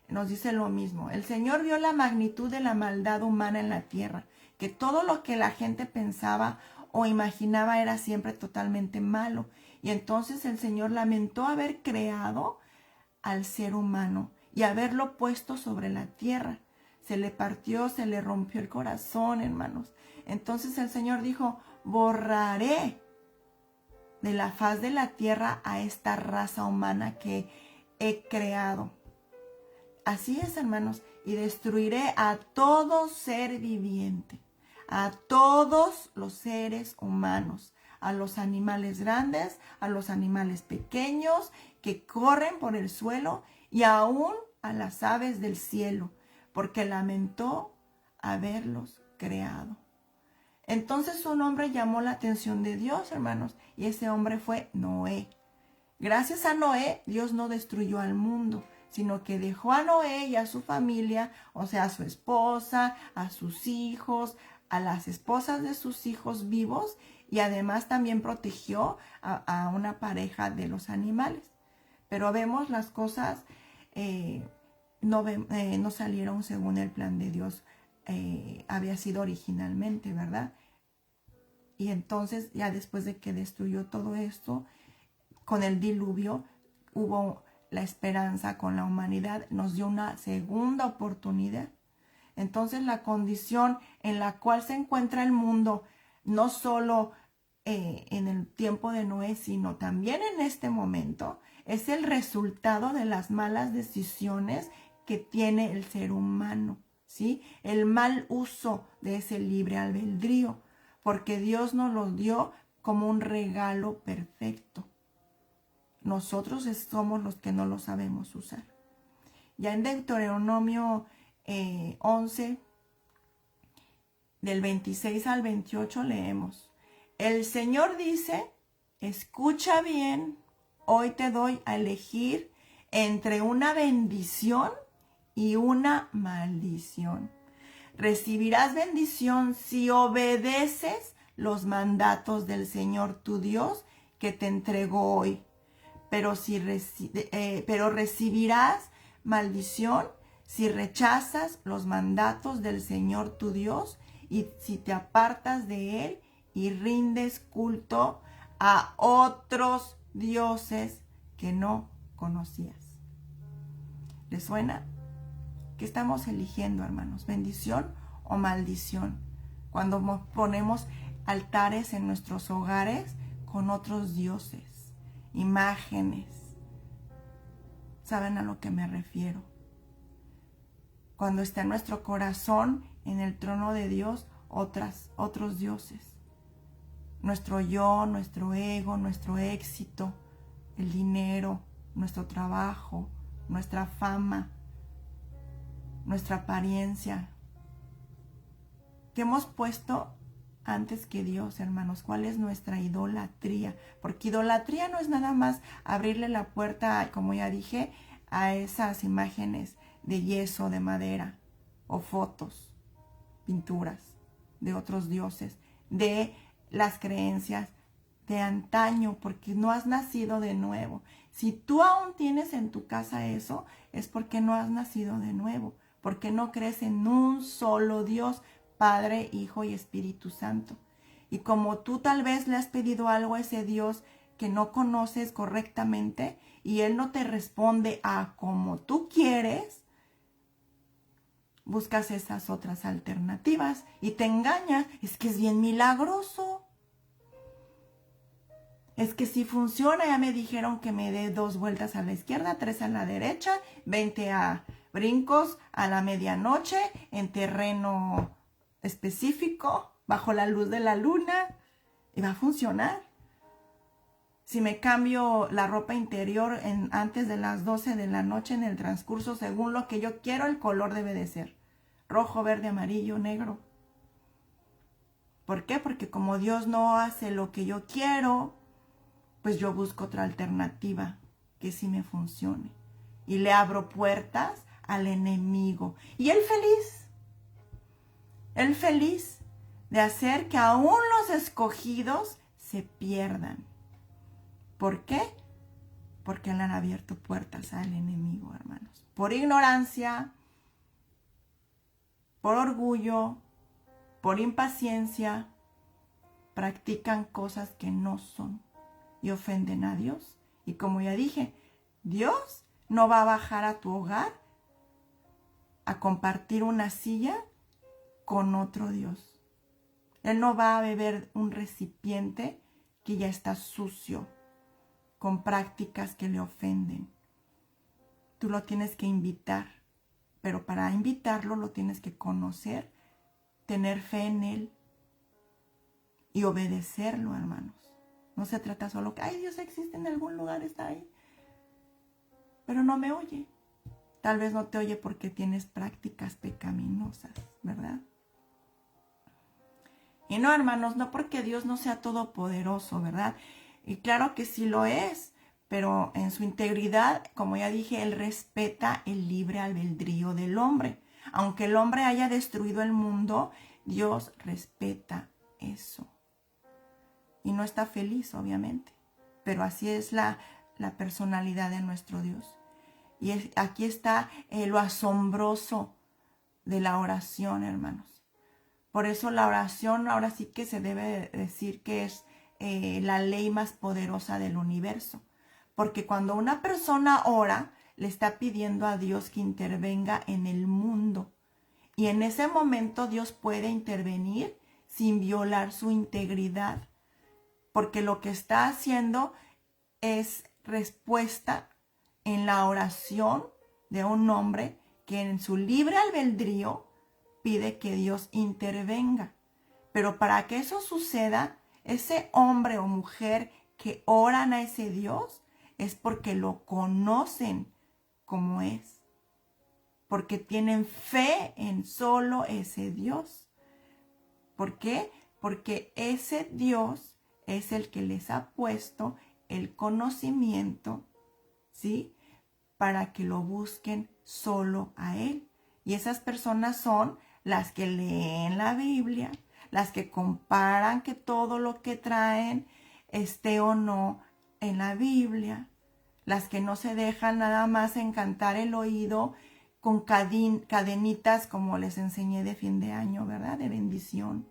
A: Nos dice lo mismo. El Señor vio la magnitud de la maldad humana en la tierra, que todo lo que la gente pensaba o imaginaba era siempre totalmente malo. Y entonces el Señor lamentó haber creado al ser humano y haberlo puesto sobre la tierra. Se le partió, se le rompió el corazón, hermanos. Entonces el Señor dijo: borraré de la faz de la tierra a esta raza humana que he creado. Así es, hermanos, y destruiré a todo ser viviente, a todos los seres humanos, a los animales grandes, a los animales pequeños que corren por el suelo y aún a las aves del cielo, porque lamentó haberlos creado. Entonces un hombre llamó la atención de Dios, hermanos, y ese hombre fue Noé. Gracias a Noé, Dios no destruyó al mundo, sino que dejó a Noé y a su familia, o sea, a su esposa, a sus hijos, a las esposas de sus hijos vivos, y además también protegió a una pareja de los animales. Pero vemos las cosas no salieron según el plan de Dios había sido originalmente, ¿verdad? Y entonces ya después de que destruyó todo esto, con el diluvio hubo la esperanza con la humanidad, nos dio una segunda oportunidad. Entonces la condición en la cual se encuentra el mundo, no solo en el tiempo de Noé, sino también en este momento, es el resultado de las malas decisiones que tiene el ser humano, ¿sí? El mal uso de ese libre albedrío, porque Dios nos lo dio como un regalo perfecto. Nosotros somos los que no lo sabemos usar. Ya en Deuteronomio 11, del 26 al 28 leemos: el Señor dice: escucha bien, hoy te doy a elegir entre una bendición y una maldición. Recibirás bendición si obedeces los mandatos del Señor tu Dios que te entregó hoy. Pero recibirás maldición si rechazas los mandatos del Señor tu Dios y si te apartas de Él y rindes culto a otros dioses que no conocías. ¿Les suena? ¿Qué estamos eligiendo, hermanos? ¿Bendición o maldición? Cuando ponemos altares en nuestros hogares con otros dioses, imágenes. ¿Saben a lo que me refiero? Cuando está en nuestro corazón, en el trono de Dios, otros dioses. Nuestro yo, nuestro ego, nuestro éxito, el dinero, nuestro trabajo, nuestra fama, nuestra apariencia. ¿Qué hemos puesto antes que Dios, hermanos? ¿Cuál es nuestra idolatría? Porque idolatría no es nada más abrirle la puerta, como ya dije, a esas imágenes de yeso, de madera, o fotos, pinturas de otros dioses, de las creencias de antaño, porque no has nacido de nuevo. Si tú aún tienes en tu casa eso, es porque no has nacido de nuevo, porque no crees en un solo Dios, Padre, Hijo y Espíritu Santo. Y como tú tal vez le has pedido algo a ese Dios que no conoces correctamente y Él no te responde a como tú quieres, buscas esas otras alternativas y te engañas. Es que es bien milagroso. Es que si funciona, ya me dijeron que me dé 2 vueltas a la izquierda, 3 a la derecha, 20 a brincos a la medianoche en terreno específico, bajo la luz de la luna, y va a funcionar. Si me cambio la ropa interior antes de las 12 de la noche en el transcurso, según lo que yo quiero, el color debe de ser rojo, verde, amarillo, negro. ¿Por qué? Porque como Dios no hace lo que yo quiero, pues yo busco otra alternativa que sí me funcione. Y le abro puertas al enemigo. Y él feliz de hacer que aún los escogidos se pierdan. ¿Por qué? Porque le han abierto puertas al enemigo, hermanos. Por ignorancia, por orgullo, por impaciencia, practican cosas que no son y ofenden a Dios. Y como ya dije, Dios no va a bajar a tu hogar a compartir una silla con otro Dios. Él no va a beber un recipiente que ya está sucio, con prácticas que le ofenden. Tú lo tienes que invitar, pero para invitarlo lo tienes que conocer, tener fe en Él y obedecerlo, hermanos. No se trata solo que, ay, Dios existe en algún lugar, está ahí, pero no me oye. Tal vez no te oye porque tienes prácticas pecaminosas, ¿verdad? Y no, hermanos, no porque Dios no sea todopoderoso, ¿verdad? Y claro que sí lo es, pero en su integridad, como ya dije, Él respeta el libre albedrío del hombre. Aunque el hombre haya destruido el mundo, Dios respeta eso. Y no está feliz, obviamente, pero así es la personalidad de nuestro Dios. Y aquí está lo asombroso de la oración, hermanos. Por eso la oración ahora sí que se debe decir que es la ley más poderosa del universo. Porque cuando una persona ora, le está pidiendo a Dios que intervenga en el mundo. Y en ese momento Dios puede intervenir sin violar su integridad. Porque lo que está haciendo es respuesta en la oración de un hombre que en su libre albedrío pide que Dios intervenga. Pero para que eso suceda, ese hombre o mujer que oran a ese Dios es porque lo conocen como es. Porque tienen fe en solo ese Dios. ¿Por qué? Porque ese Dios es el que les ha puesto el conocimiento, ¿sí? para que lo busquen solo a Él. Y esas personas son las que leen la Biblia, las que comparan que todo lo que traen esté o no en la Biblia, las que no se dejan nada más encantar el oído con cadenitas como les enseñé de fin de año, ¿verdad? De bendición.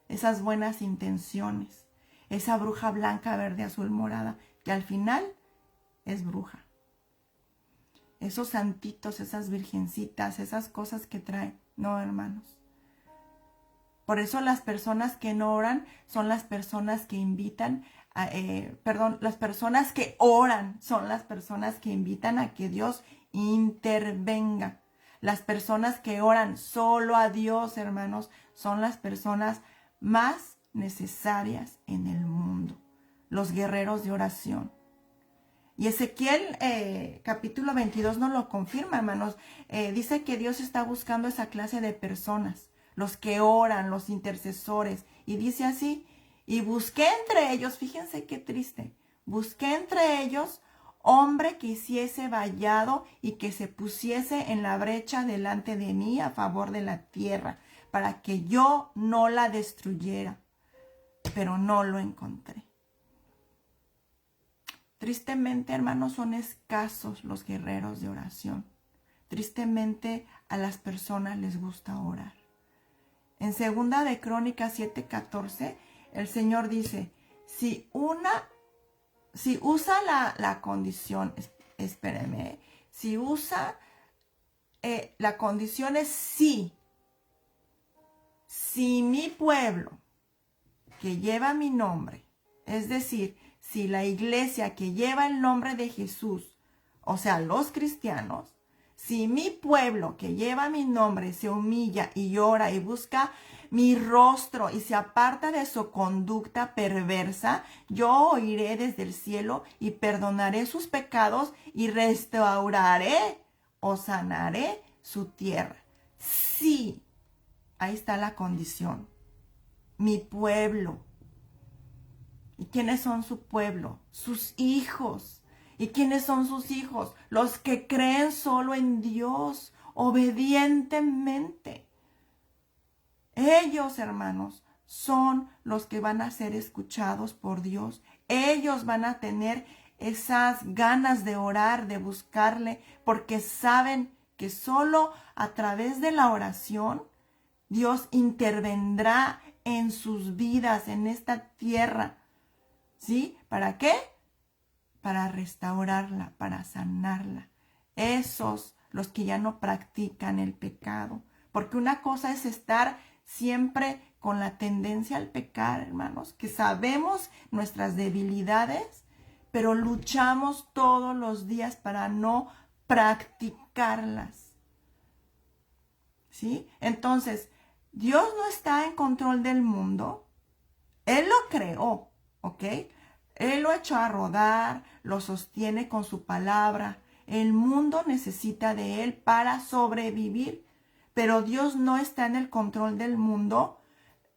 A: Esas buenas intenciones, esa bruja blanca, verde, azul, morada, que al final es bruja. Esos santitos, esas virgencitas, esas cosas que traen. No, hermanos. Por eso las personas que no oran son las personas que invitan, las personas que oran son las personas que invitan a que Dios intervenga. Las personas que oran solo a Dios, hermanos, son las personas más necesarias en el mundo. Los guerreros de oración. Y Ezequiel capítulo 22 nos lo confirma, hermanos. Dice que Dios está buscando esa clase de personas, los que oran, los intercesores. Y dice así, y busqué entre ellos, fíjense qué triste, busqué entre ellos hombre que hiciese vallado y que se pusiese en la brecha delante de mí a favor de la tierra, para que yo no la destruyera. Pero no lo encontré. Tristemente, hermanos, son escasos los guerreros de oración. Tristemente a las personas les gusta orar. En 2 de Crónicas 7:14, el Señor dice, si usa la condición, espéreme, si usa, la condición es si mi pueblo que lleva mi nombre, es decir, si la iglesia que lleva el nombre de Jesús, o sea, los cristianos, si mi pueblo que lleva mi nombre se humilla y llora y busca mi rostro y se aparta de su conducta perversa, yo oiré desde el cielo y perdonaré sus pecados y restauraré o sanaré su tierra. Sí, ahí está la condición. Mi pueblo. ¿Y quiénes son su pueblo? Sus hijos. ¿Y quiénes son sus hijos? Los que creen solo en Dios, obedientemente. Ellos, hermanos, son los que van a ser escuchados por Dios. Ellos van a tener esas ganas de orar, de buscarle, porque saben que solo a través de la oración Dios intervendrá en sus vidas, en esta tierra. ¿Sí? ¿Para qué? Para restaurarla, para sanarla. Esos, los que ya no practican el pecado. Porque una cosa es estar siempre con la tendencia al pecar, hermanos, que sabemos nuestras debilidades, pero luchamos todos los días para no practicarlas. ¿Sí? Entonces, Dios no está en control del mundo. Él lo creó, ¿ok? Él lo echó a rodar, lo sostiene con su palabra. El mundo necesita de Él para sobrevivir. Pero Dios no está en el control del mundo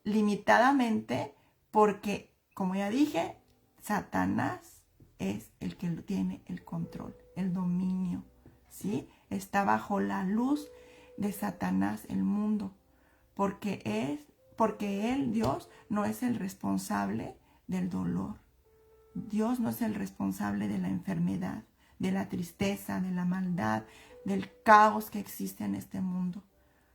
A: limitadamente porque, como ya dije, Satanás es el que tiene el control, el dominio, ¿sí? Está bajo la luz de Satanás el mundo, porque Él, Dios, no es el responsable del dolor. Dios no es el responsable de la enfermedad, de la tristeza, de la maldad, del caos que existe en este mundo.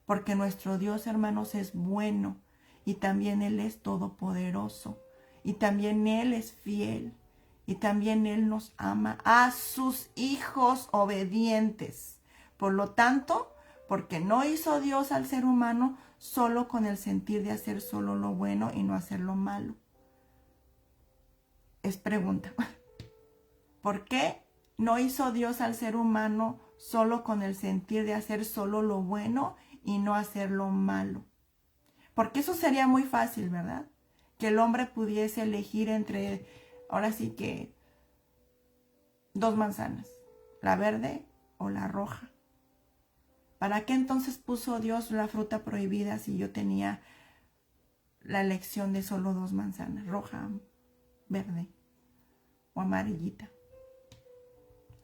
A: Porque nuestro Dios, hermanos, es bueno y también Él es todopoderoso y también Él es fiel y también Él nos ama a sus hijos obedientes. Por lo tanto, porque no hizo Dios al ser humano solo con el sentir de hacer solo lo bueno y no hacer lo malo. Es pregunta. ¿Por qué no hizo Dios al ser humano solo con el sentir de hacer solo lo bueno y no hacer lo malo? Porque eso sería muy fácil, ¿verdad? Que el hombre pudiese elegir entre, ahora sí que, 2 manzanas, la verde o la roja. ¿Para qué entonces puso Dios la fruta prohibida si yo tenía la elección de solo 2 manzanas, roja, verde o amarillita?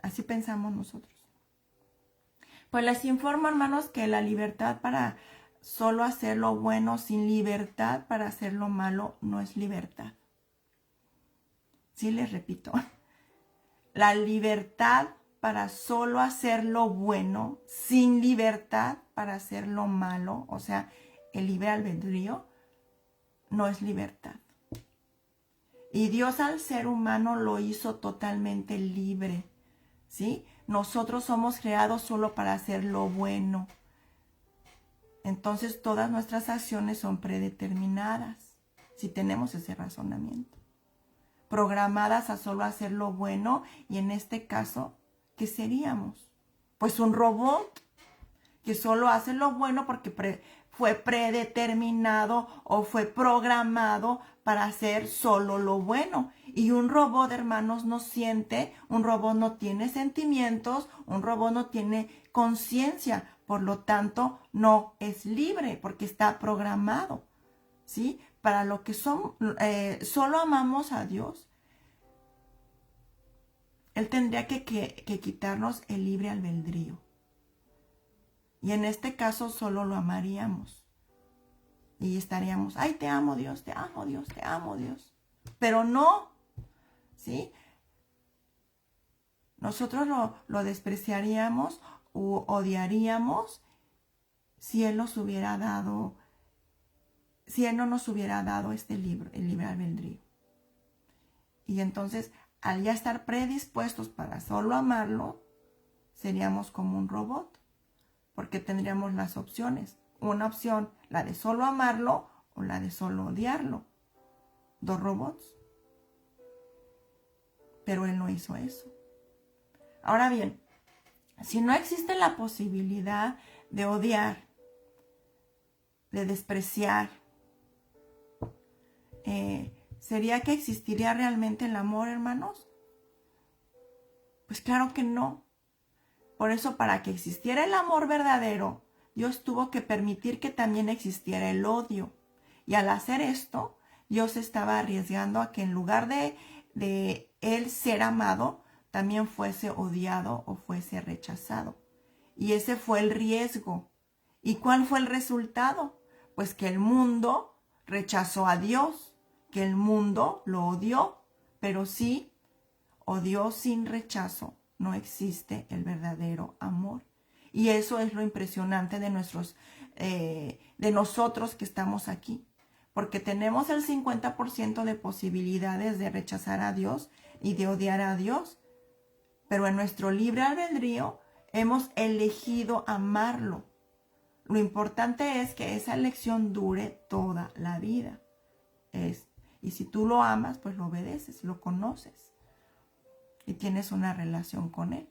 A: Así pensamos nosotros. Pues les informo, hermanos, que la libertad para solo hacer lo bueno sin libertad para hacer lo malo no es libertad. Sí, les repito. La libertad para solo hacer lo bueno sin libertad para hacer lo malo, o sea, el libre albedrío, no es libertad. Y Dios al ser humano lo hizo totalmente libre, ¿sí? Nosotros somos creados solo para hacer lo bueno. Entonces todas nuestras acciones son predeterminadas, si tenemos ese razonamiento. Programadas a solo hacer lo bueno, y en este caso, ¿qué seríamos? Pues un robot que solo hace lo bueno porque fue predeterminado o fue programado para hacer solo lo bueno. Y un robot, hermanos, no siente, un robot no tiene sentimientos, un robot no tiene conciencia, por lo tanto no es libre porque está programado, ¿sí? Para lo que solo amamos a Dios, Él tendría que quitarnos el libre albedrío. Y en este caso solo lo amaríamos. Y estaríamos, ay, te amo Dios, te amo Dios, te amo Dios. Pero no, ¿sí? Nosotros lo despreciaríamos u odiaríamos si Él nos hubiera dado, si Él no nos hubiera dado el libre albedrío. Y entonces, al ya estar predispuestos para solo amarlo, seríamos como un robot, porque tendríamos las opciones. Una opción, la de solo amarlo o la de solo odiarlo. Dos robots. Pero Él no hizo eso. Ahora bien, si no existe la posibilidad de odiar, de despreciar, ¿sería que existiría realmente el amor, hermanos? Pues claro que no. Por eso, para que existiera el amor verdadero, Dios tuvo que permitir que también existiera el odio. Y al hacer esto, Dios estaba arriesgando a que en lugar de Él ser amado, también fuese odiado o fuese rechazado. Y ese fue el riesgo. ¿Y cuál fue el resultado? Pues que el mundo rechazó a Dios, que el mundo lo odió, pero sí, odió sin rechazo. No existe el verdadero amor. Y eso es lo impresionante de nosotros que estamos aquí. Porque tenemos el 50% de posibilidades de rechazar a Dios y de odiar a Dios. Pero en nuestro libre albedrío hemos elegido amarlo. Lo importante es que esa elección dure toda la vida. Y si tú lo amas, pues lo obedeces, lo conoces. Y tienes una relación con Él.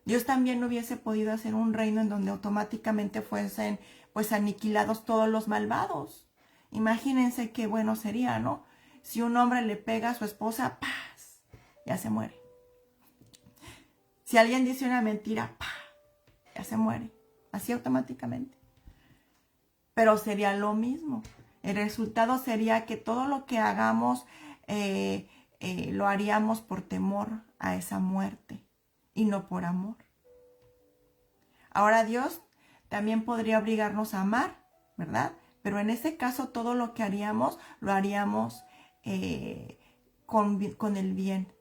A: Dios también no hubiese podido hacer un reino en donde automáticamente fuesen pues aniquilados todos los malvados. Imagínense qué bueno sería, ¿no? Si un hombre le pega a su esposa, ¡paz!, ya se muere. Si alguien dice una mentira, ¡paz!, ya se muere. Así automáticamente. Pero sería lo mismo. El resultado sería que todo lo que hagamos lo haríamos por temor a esa muerte y no por amor. Ahora Dios también podría obligarnos a amar, ¿verdad? Pero en ese caso todo lo que haríamos lo haríamos con el bien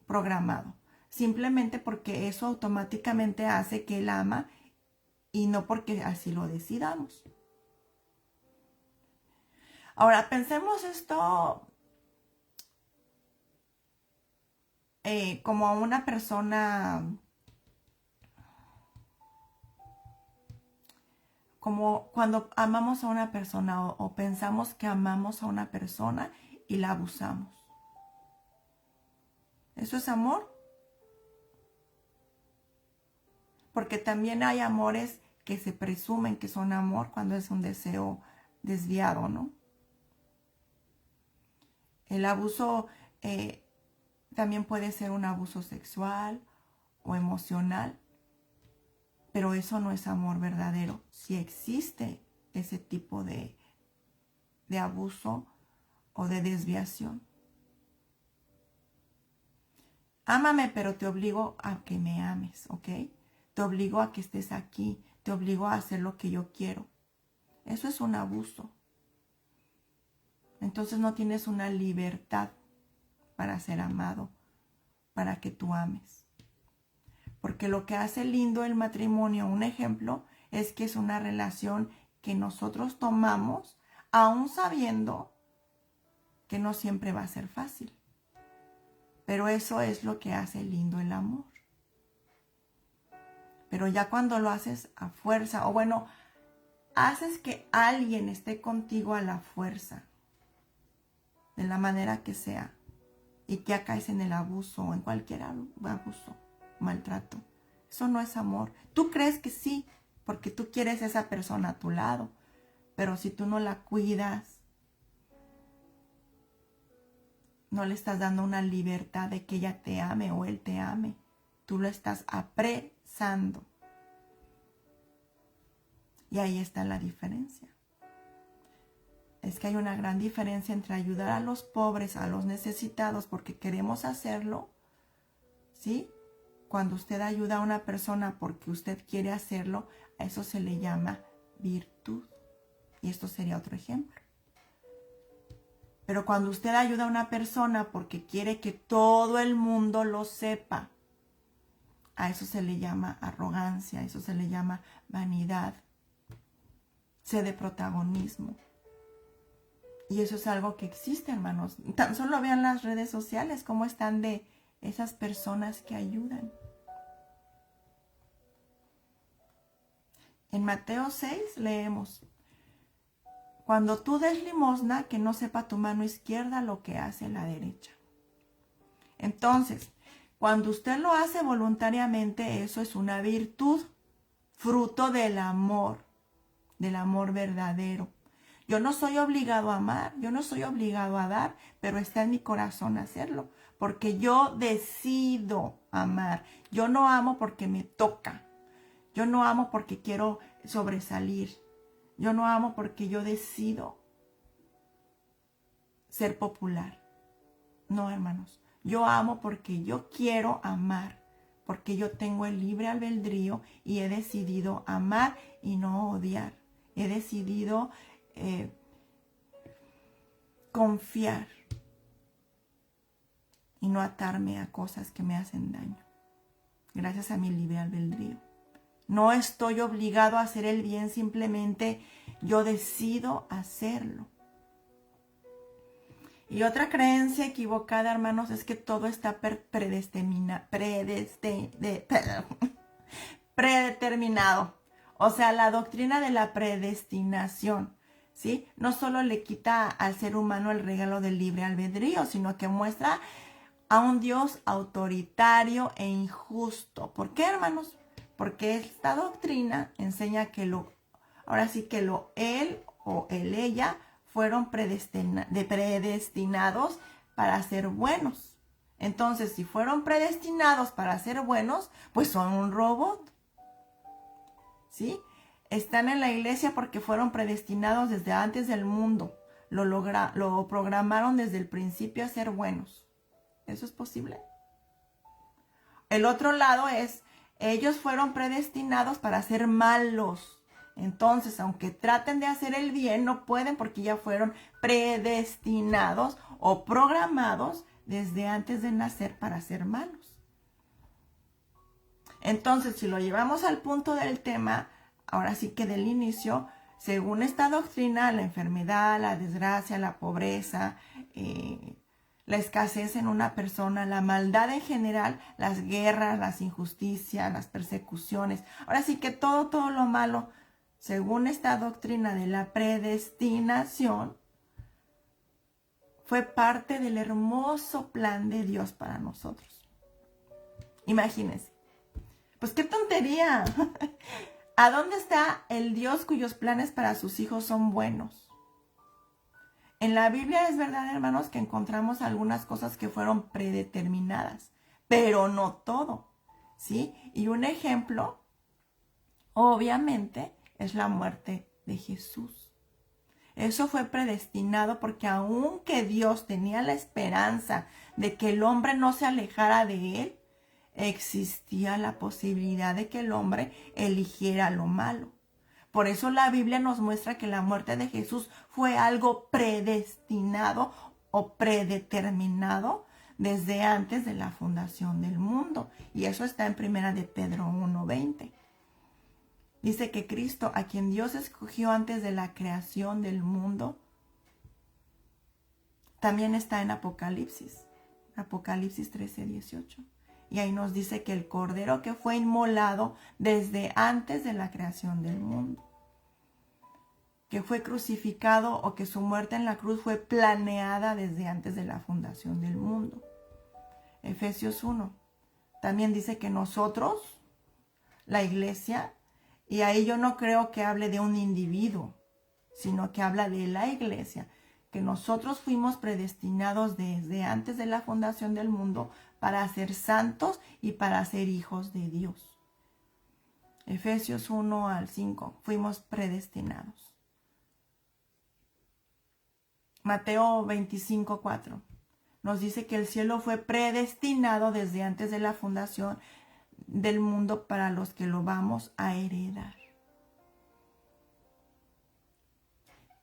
A: programado. Simplemente porque eso automáticamente hace que Él ama y no porque así lo decidamos. Ahora pensemos esto como a una persona, como cuando amamos a una persona o pensamos que amamos a una persona y la abusamos. ¿Eso es amor? Porque también hay amores que se presumen que son amor cuando es un deseo desviado, ¿no? El abuso también puede ser un abuso sexual o emocional, pero eso no es amor verdadero. Si existe ese tipo de abuso o de desviación. Ámame, pero te obligo a que me ames, ¿ok? te obligo a que estés aquí, te obligo a hacer lo que yo quiero. Eso es un abuso. Entonces no tienes una libertad para ser amado, para que tú ames. Porque lo que hace lindo el matrimonio, un ejemplo, es que es una relación que nosotros tomamos, aún sabiendo que no siempre va a ser fácil. Pero eso es lo que hace lindo el amor. Pero ya cuando lo haces a fuerza, o bueno, haces que alguien esté contigo a la fuerza, de la manera que sea, y que ya caes en el abuso o en cualquier abuso, maltrato. Eso no es amor. Tú crees que sí, porque tú quieres a esa persona a tu lado, pero si tú no la cuidas, no le estás dando una libertad de que ella te ame o él te ame. Tú lo estás apresando. Y ahí está la diferencia. Es que hay una gran diferencia entre ayudar a los pobres, a los necesitados, porque queremos hacerlo, ¿sí? Cuando usted ayuda a una persona porque usted quiere hacerlo, a eso se le llama virtud. Y esto sería otro ejemplo. Pero cuando usted ayuda a una persona porque quiere que todo el mundo lo sepa, a eso se le llama arrogancia, a eso se le llama vanidad, sed de protagonismo. Y eso es algo que existe, hermanos. Tan solo vean las redes sociales, cómo están de esas personas que ayudan. En Mateo 6 leemos: cuando tú des limosna, que no sepa tu mano izquierda lo que hace la derecha. Entonces, cuando usted lo hace voluntariamente, eso es una virtud, fruto del amor verdadero. Yo no soy obligado a amar, yo no soy obligado a dar, pero está en mi corazón hacerlo, porque yo decido amar. Yo no amo porque me toca. Yo no amo porque quiero sobresalir. Yo no amo porque yo decido ser popular. No, hermanos. Yo amo porque yo quiero amar, porque yo tengo el libre albedrío y he decidido amar y no odiar. He decidido confiar y no atarme a cosas que me hacen daño. Gracias a mi libre albedrío. No estoy obligado a hacer el bien, simplemente yo decido hacerlo. Y otra creencia equivocada, hermanos, es que todo está predeterminado. O sea, la doctrina de la predestinación, ¿sí? No solo le quita al ser humano el regalo del libre albedrío, sino que muestra a un Dios autoritario e injusto. ¿Por qué, hermanos? Porque esta doctrina enseña que él o ella fueron predestinados para ser buenos. Entonces, si fueron predestinados para ser buenos, pues son un robot. ¿Sí? Están en la iglesia porque fueron predestinados desde antes del mundo. Lo programaron desde el principio a ser buenos. ¿Eso es posible? El otro lado es, ellos fueron predestinados para ser malos. Entonces, aunque traten de hacer el bien, no pueden porque ya fueron predestinados o programados desde antes de nacer para ser malos. Entonces, si lo llevamos al punto del tema, ahora sí que del inicio, según esta doctrina, la enfermedad, la desgracia, la pobreza, la escasez en una persona, la maldad en general, las guerras, las injusticias, las persecuciones, ahora sí que todo lo malo, según esta doctrina de la predestinación, fue parte del hermoso plan de Dios para nosotros. Imagínense. Pues qué tontería. ¿A dónde está el Dios cuyos planes para sus hijos son buenos? En la Biblia es verdad, hermanos, que encontramos algunas cosas que fueron predeterminadas, pero no todo, ¿sí? Y un ejemplo, obviamente, es la muerte de Jesús. Eso fue predestinado porque aunque Dios tenía la esperanza de que el hombre no se alejara de él, existía la posibilidad de que el hombre eligiera lo malo. Por eso la Biblia nos muestra que la muerte de Jesús fue algo predestinado o predeterminado desde antes de la fundación del mundo. Y eso está en 1 de Pedro 1:20. Dice que Cristo, a quien Dios escogió antes de la creación del mundo, también está en Apocalipsis 13:18. Y ahí nos dice que el Cordero que fue inmolado desde antes de la creación del mundo, que fue crucificado o que su muerte en la cruz fue planeada desde antes de la fundación del mundo. Efesios 1 también dice que nosotros, la iglesia, y ahí yo no creo que hable de un individuo, sino que habla de la iglesia, que nosotros fuimos predestinados desde antes de la fundación del mundo para ser santos y para ser hijos de Dios. Efesios 1-5, fuimos predestinados. Mateo 25:4 nos dice que el cielo fue predestinado desde antes de la fundación del mundo para los que lo vamos a heredar.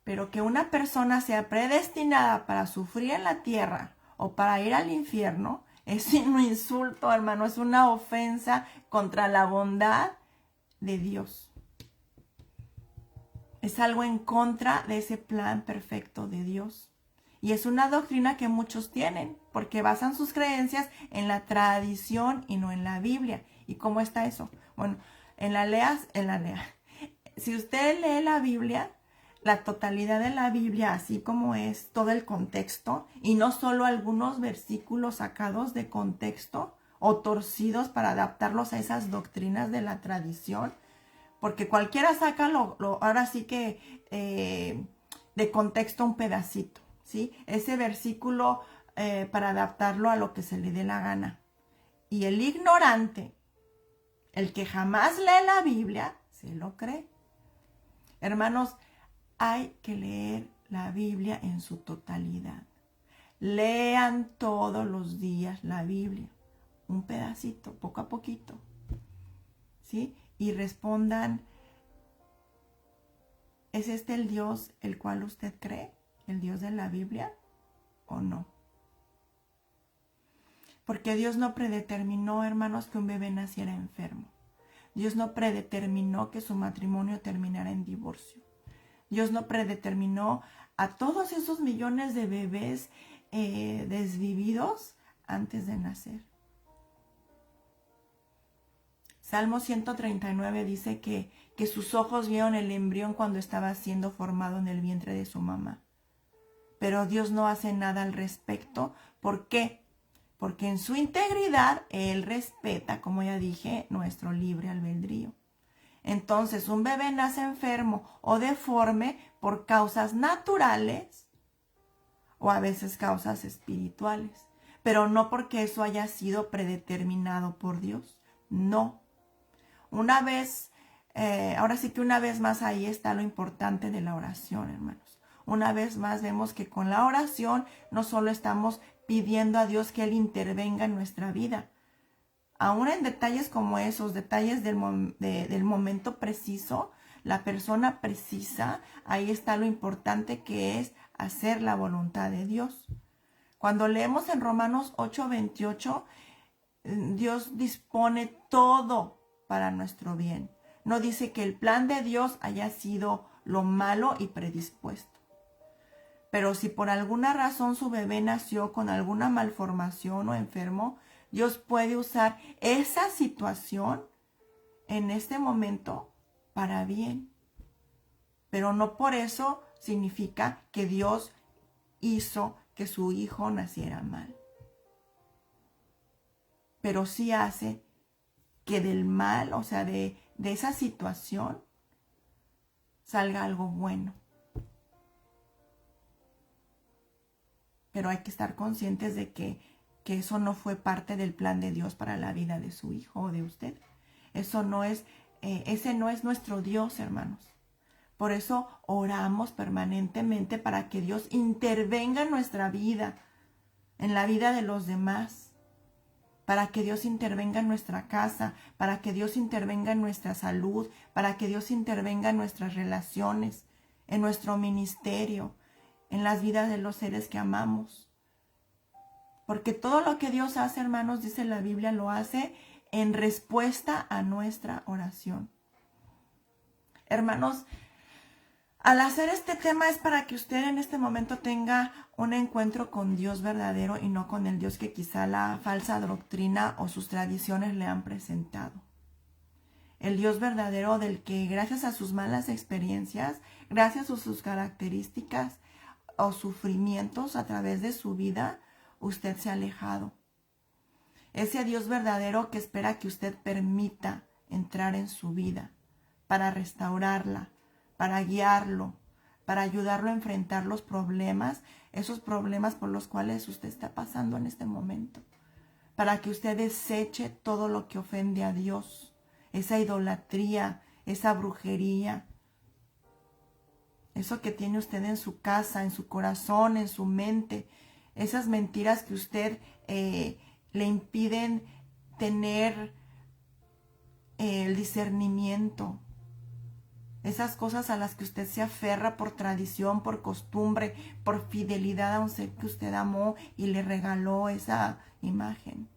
A: Pero que una persona sea predestinada para sufrir en la tierra o para ir al infierno es un insulto, hermano, es una ofensa contra la bondad de Dios. Es algo en contra de ese plan perfecto de Dios. Y es una doctrina que muchos tienen, porque basan sus creencias en la tradición y no en la Biblia. ¿Y cómo está eso? Bueno, si usted lee la Biblia, la totalidad de la Biblia, así como es todo el contexto, y no solo algunos versículos sacados de contexto o torcidos para adaptarlos a esas doctrinas de la tradición, porque cualquiera saca ahora sí que de contexto un pedacito, ¿sí? Ese versículo para adaptarlo a lo que se le dé la gana. Y el ignorante, el que jamás lee la Biblia, se lo cree. Hermanos, hay que leer la Biblia en su totalidad. Lean todos los días la Biblia, un pedacito, poco a poquito, ¿sí? Y respondan, ¿es este el Dios el cual usted cree? ¿El Dios de la Biblia o no? Porque Dios no predeterminó, hermanos, que un bebé naciera enfermo. Dios no predeterminó que su matrimonio terminara en divorcio. Dios no predeterminó a todos esos millones de bebés desvividos antes de nacer. Salmo 139 dice que sus ojos vieron el embrión cuando estaba siendo formado en el vientre de su mamá. Pero Dios no hace nada al respecto. ¿Por qué? Porque en su integridad Él respeta, como ya dije, nuestro libre albedrío. Entonces, un bebé nace enfermo o deforme por causas naturales o a veces causas espirituales, pero no porque eso haya sido predeterminado por Dios. No. Ahora sí que una vez más ahí está lo importante de la oración, hermanos. Una vez más vemos que con la oración no solo estamos pidiendo a Dios que Él intervenga en nuestra vida, aún en detalles como esos, detalles del momento preciso, la persona precisa, ahí está lo importante que es hacer la voluntad de Dios. Cuando leemos en Romanos 8:28, Dios dispone todo para nuestro bien. No dice que el plan de Dios haya sido lo malo y predispuesto. Pero si por alguna razón su bebé nació con alguna malformación o enfermo, Dios puede usar esa situación en este momento para bien. Pero no por eso significa que Dios hizo que su hijo naciera mal. Pero sí hace que del mal, o sea, de esa situación, salga algo bueno. Pero hay que estar conscientes de que eso no fue parte del plan de Dios para la vida de su hijo o de usted. Ese no es nuestro Dios, hermanos. Por eso oramos permanentemente para que Dios intervenga en nuestra vida, en la vida de los demás, para que Dios intervenga en nuestra casa, para que Dios intervenga en nuestra salud, para que Dios intervenga en nuestras relaciones, en nuestro ministerio, en las vidas de los seres que amamos. Porque todo lo que Dios hace, hermanos, dice la Biblia, lo hace en respuesta a nuestra oración. Hermanos, al hacer este tema es para que usted en este momento tenga un encuentro con Dios verdadero y no con el Dios que quizá la falsa doctrina o sus tradiciones le han presentado. El Dios verdadero del que gracias a sus malas experiencias, gracias a sus características o sufrimientos a través de su vida, usted se ha alejado. Ese Dios verdadero que espera que usted permita entrar en su vida para restaurarla, para guiarlo, para ayudarlo a enfrentar los problemas, esos problemas por los cuales usted está pasando en este momento, para que usted deseche todo lo que ofende a Dios, esa idolatría, esa brujería, eso que tiene usted en su casa, en su corazón, en su mente, esas mentiras que usted le impiden tener el discernimiento, esas cosas a las que usted se aferra por tradición, por costumbre, por fidelidad a un ser que usted amó y le regaló esa imagen.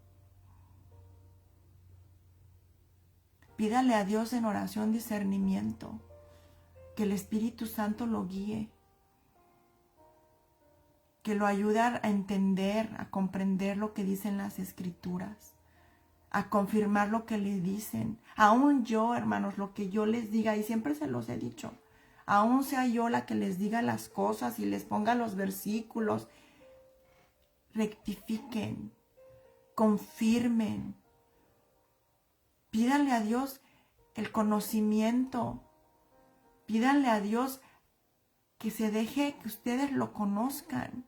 A: Pídale a Dios en oración discernimiento, que el Espíritu Santo lo guíe, que lo ayude a entender, a comprender lo que dicen las Escrituras, a confirmar lo que le dicen. Aún yo, hermanos, lo que yo les diga, y siempre se los he dicho, aún sea yo la que les diga las cosas y les ponga los versículos, rectifiquen, confirmen, pídanle a Dios el conocimiento, pídanle a Dios que se deje que ustedes lo conozcan.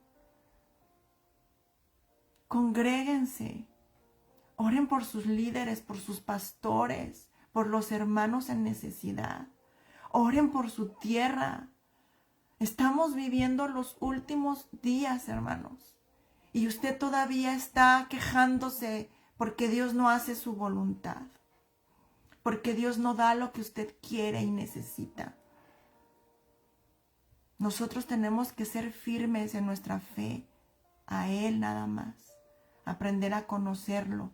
A: Congréguense, oren por sus líderes, por sus pastores, por los hermanos en necesidad. Oren por su tierra. Estamos viviendo los últimos días, hermanos. Y usted todavía está quejándose porque Dios no hace su voluntad. Porque Dios no da lo que usted quiere y necesita. Nosotros tenemos que ser firmes en nuestra fe, a Él nada más. Aprender a conocerlo.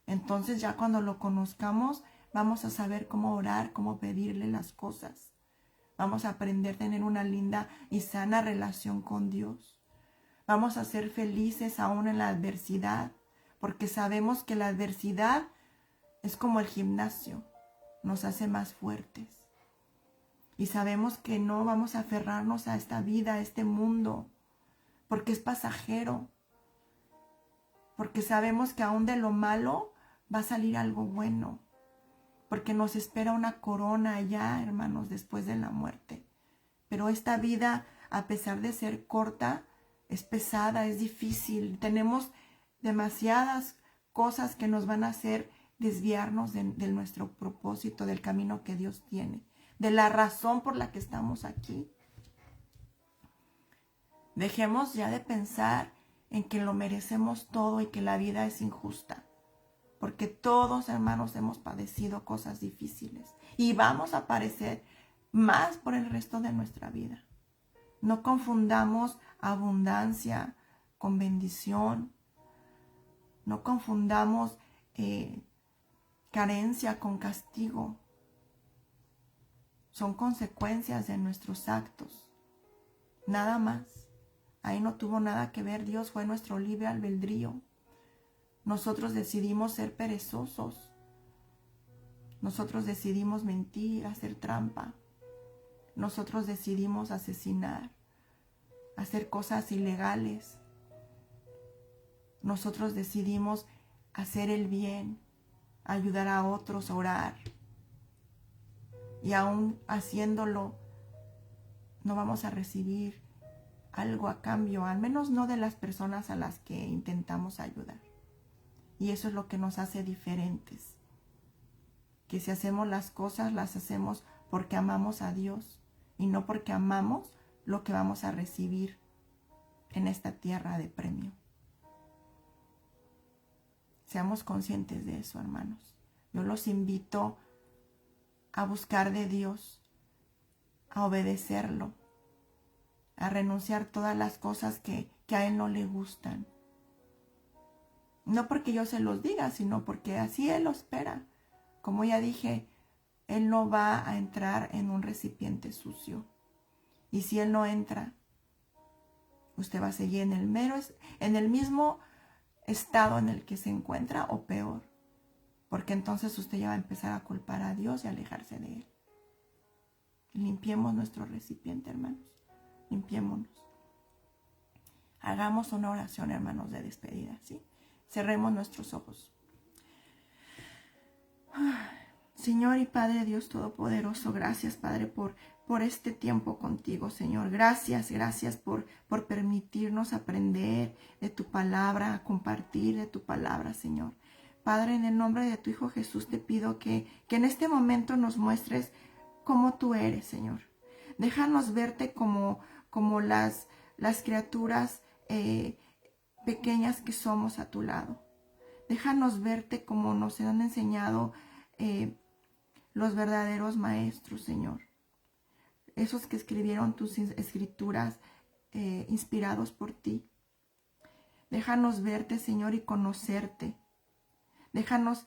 A: Entonces ya cuando lo conozcamos, vamos a saber cómo orar, cómo pedirle las cosas. Vamos a aprender a tener una linda y sana relación con Dios. Vamos a ser felices aún en la adversidad, porque sabemos que la adversidad es como el gimnasio, nos hace más fuertes. Y sabemos que no vamos a aferrarnos a esta vida, a este mundo, porque es pasajero. Porque sabemos que aún de lo malo va a salir algo bueno. Porque nos espera una corona allá, hermanos, después de la muerte. Pero esta vida, a pesar de ser corta, es pesada, es difícil. Tenemos demasiadas cosas que nos van a hacer desviarnos de nuestro propósito, del camino que Dios tiene, de la razón por la que estamos aquí. Dejemos ya de pensar en que lo merecemos todo y que la vida es injusta. Porque todos, hermanos, hemos padecido cosas difíciles y vamos a padecer más por el resto de nuestra vida. No confundamos abundancia con bendición. No confundamos carencia con castigo. Son consecuencias de nuestros actos. Nada más. Ahí no tuvo nada que ver Dios, fue nuestro libre albedrío. Nosotros decidimos ser perezosos. Nosotros decidimos mentir, hacer trampa. Nosotros decidimos asesinar, hacer cosas ilegales. Nosotros decidimos hacer el bien, ayudar a otros, orar. Y aún haciéndolo, no vamos a recibir algo a cambio, al menos no de las personas a las que intentamos ayudar. Y eso es lo que nos hace diferentes. Que si hacemos las cosas, las hacemos porque amamos a Dios y no porque amamos lo que vamos a recibir en esta tierra de premio. Seamos conscientes de eso, hermanos. Yo los invito a buscar de Dios, a obedecerlo, a renunciar todas las cosas que a Él no le gustan. No porque yo se los diga, sino porque así Él lo espera. Como ya dije, Él no va a entrar en un recipiente sucio. Y si Él no entra, usted va a seguir en el mismo estado en el que se encuentra o peor. Porque entonces usted ya va a empezar a culpar a Dios y a alejarse de Él. Limpiemos nuestro recipiente, hermanos. Limpiémonos. Hagamos una oración, hermanos, de despedida, ¿sí? Cerremos nuestros ojos. Señor y Padre Dios Todopoderoso, gracias, Padre, por este tiempo contigo, Señor. Gracias por permitirnos aprender de tu palabra, compartir de tu palabra, Señor. Padre, en el nombre de tu Hijo Jesús te pido que en este momento nos muestres cómo tú eres, Señor. Déjanos verte como las criaturas pequeñas que somos a tu lado. Déjanos verte como nos han enseñado los verdaderos maestros, Señor. Esos que escribieron tus escrituras inspirados por ti. Déjanos verte, Señor, y conocerte. Déjanos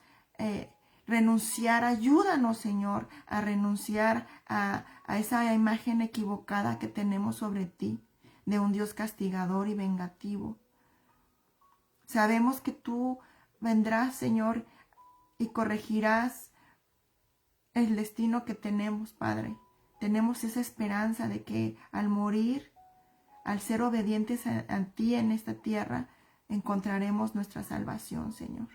A: renunciar, ayúdanos, Señor, a renunciar a esa imagen equivocada que tenemos sobre ti, de un Dios castigador y vengativo. Sabemos que tú vendrás, Señor, y corregirás el destino que tenemos, Padre. Tenemos esa esperanza de que al morir, al ser obedientes a ti en esta tierra, encontraremos nuestra salvación, Señor.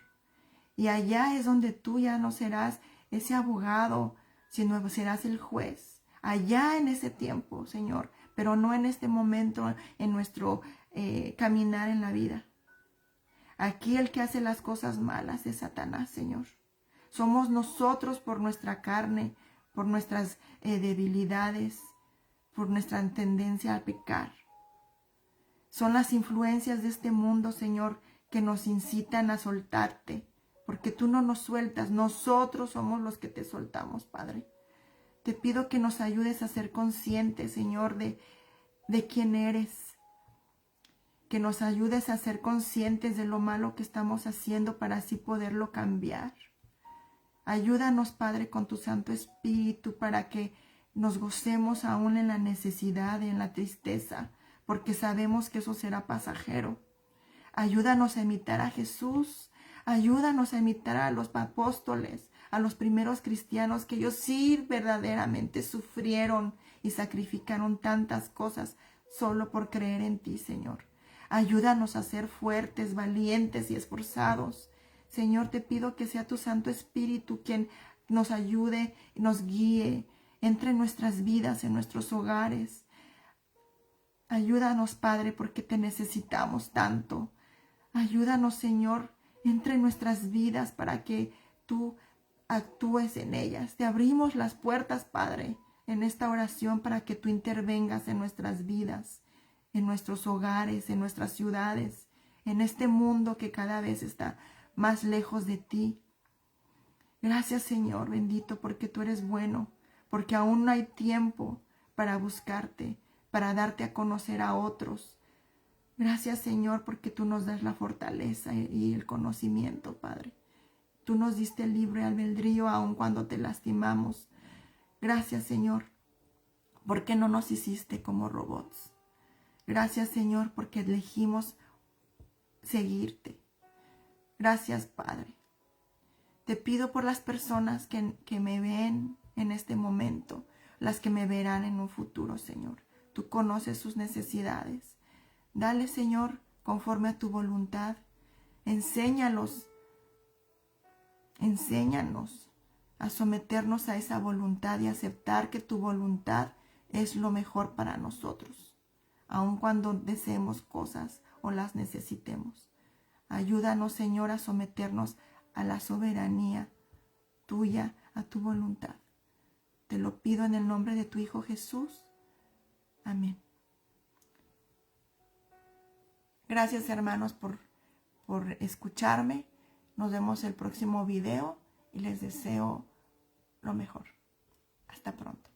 A: Y allá es donde tú ya no serás ese abogado, sino serás el juez. Allá en ese tiempo, Señor, pero no en este momento, en nuestro caminar en la vida. Aquí el que hace las cosas malas es Satanás, Señor. Somos nosotros por nuestra carne, por nuestras debilidades, por nuestra tendencia a pecar. Son las influencias de este mundo, Señor, que nos incitan a soltarte, porque tú no nos sueltas, nosotros somos los que te soltamos, Padre. Te pido que nos ayudes a ser conscientes, Señor, de quién eres. Que nos ayudes a ser conscientes de lo malo que estamos haciendo para así poderlo cambiar. Ayúdanos, Padre, con tu Santo Espíritu para que nos gocemos aún en la necesidad y en la tristeza, porque sabemos que eso será pasajero. Ayúdanos a imitar a Jesús. Ayúdanos a imitar a los apóstoles, a los primeros cristianos, que ellos sí verdaderamente sufrieron y sacrificaron tantas cosas solo por creer en ti, Señor. Ayúdanos a ser fuertes, valientes y esforzados. Señor, te pido que sea tu Santo Espíritu quien nos ayude, nos guíe, entre en nuestras vidas, en nuestros hogares. Ayúdanos, Padre, porque te necesitamos tanto. Ayúdanos, Señor, entre en nuestras vidas para que tú actúes en ellas. Te abrimos las puertas, Padre, en esta oración para que tú intervengas en nuestras vidas, en nuestros hogares, en nuestras ciudades, en este mundo que cada vez está más lejos de ti. Gracias, Señor bendito, porque tú eres bueno, porque aún no hay tiempo para buscarte, para darte a conocer a otros. Gracias, Señor, porque tú nos das la fortaleza y el conocimiento, Padre. Tú nos diste el libre albedrío aun cuando te lastimamos. Gracias, Señor, porque no nos hiciste como robots. Gracias, Señor, porque elegimos seguirte. Gracias, Padre. Te pido por las personas que me ven en este momento, las que me verán en un futuro, Señor. Tú conoces sus necesidades. Dale, Señor, conforme a tu voluntad. Enséñanos a someternos a esa voluntad y aceptar que tu voluntad es lo mejor para nosotros, aun cuando deseemos cosas o las necesitemos. Ayúdanos, Señor, a someternos a la soberanía tuya, a tu voluntad. Te lo pido en el nombre de tu Hijo Jesús. Amén. Gracias, hermanos, por escucharme. Nos vemos el próximo video y les deseo lo mejor. Hasta pronto.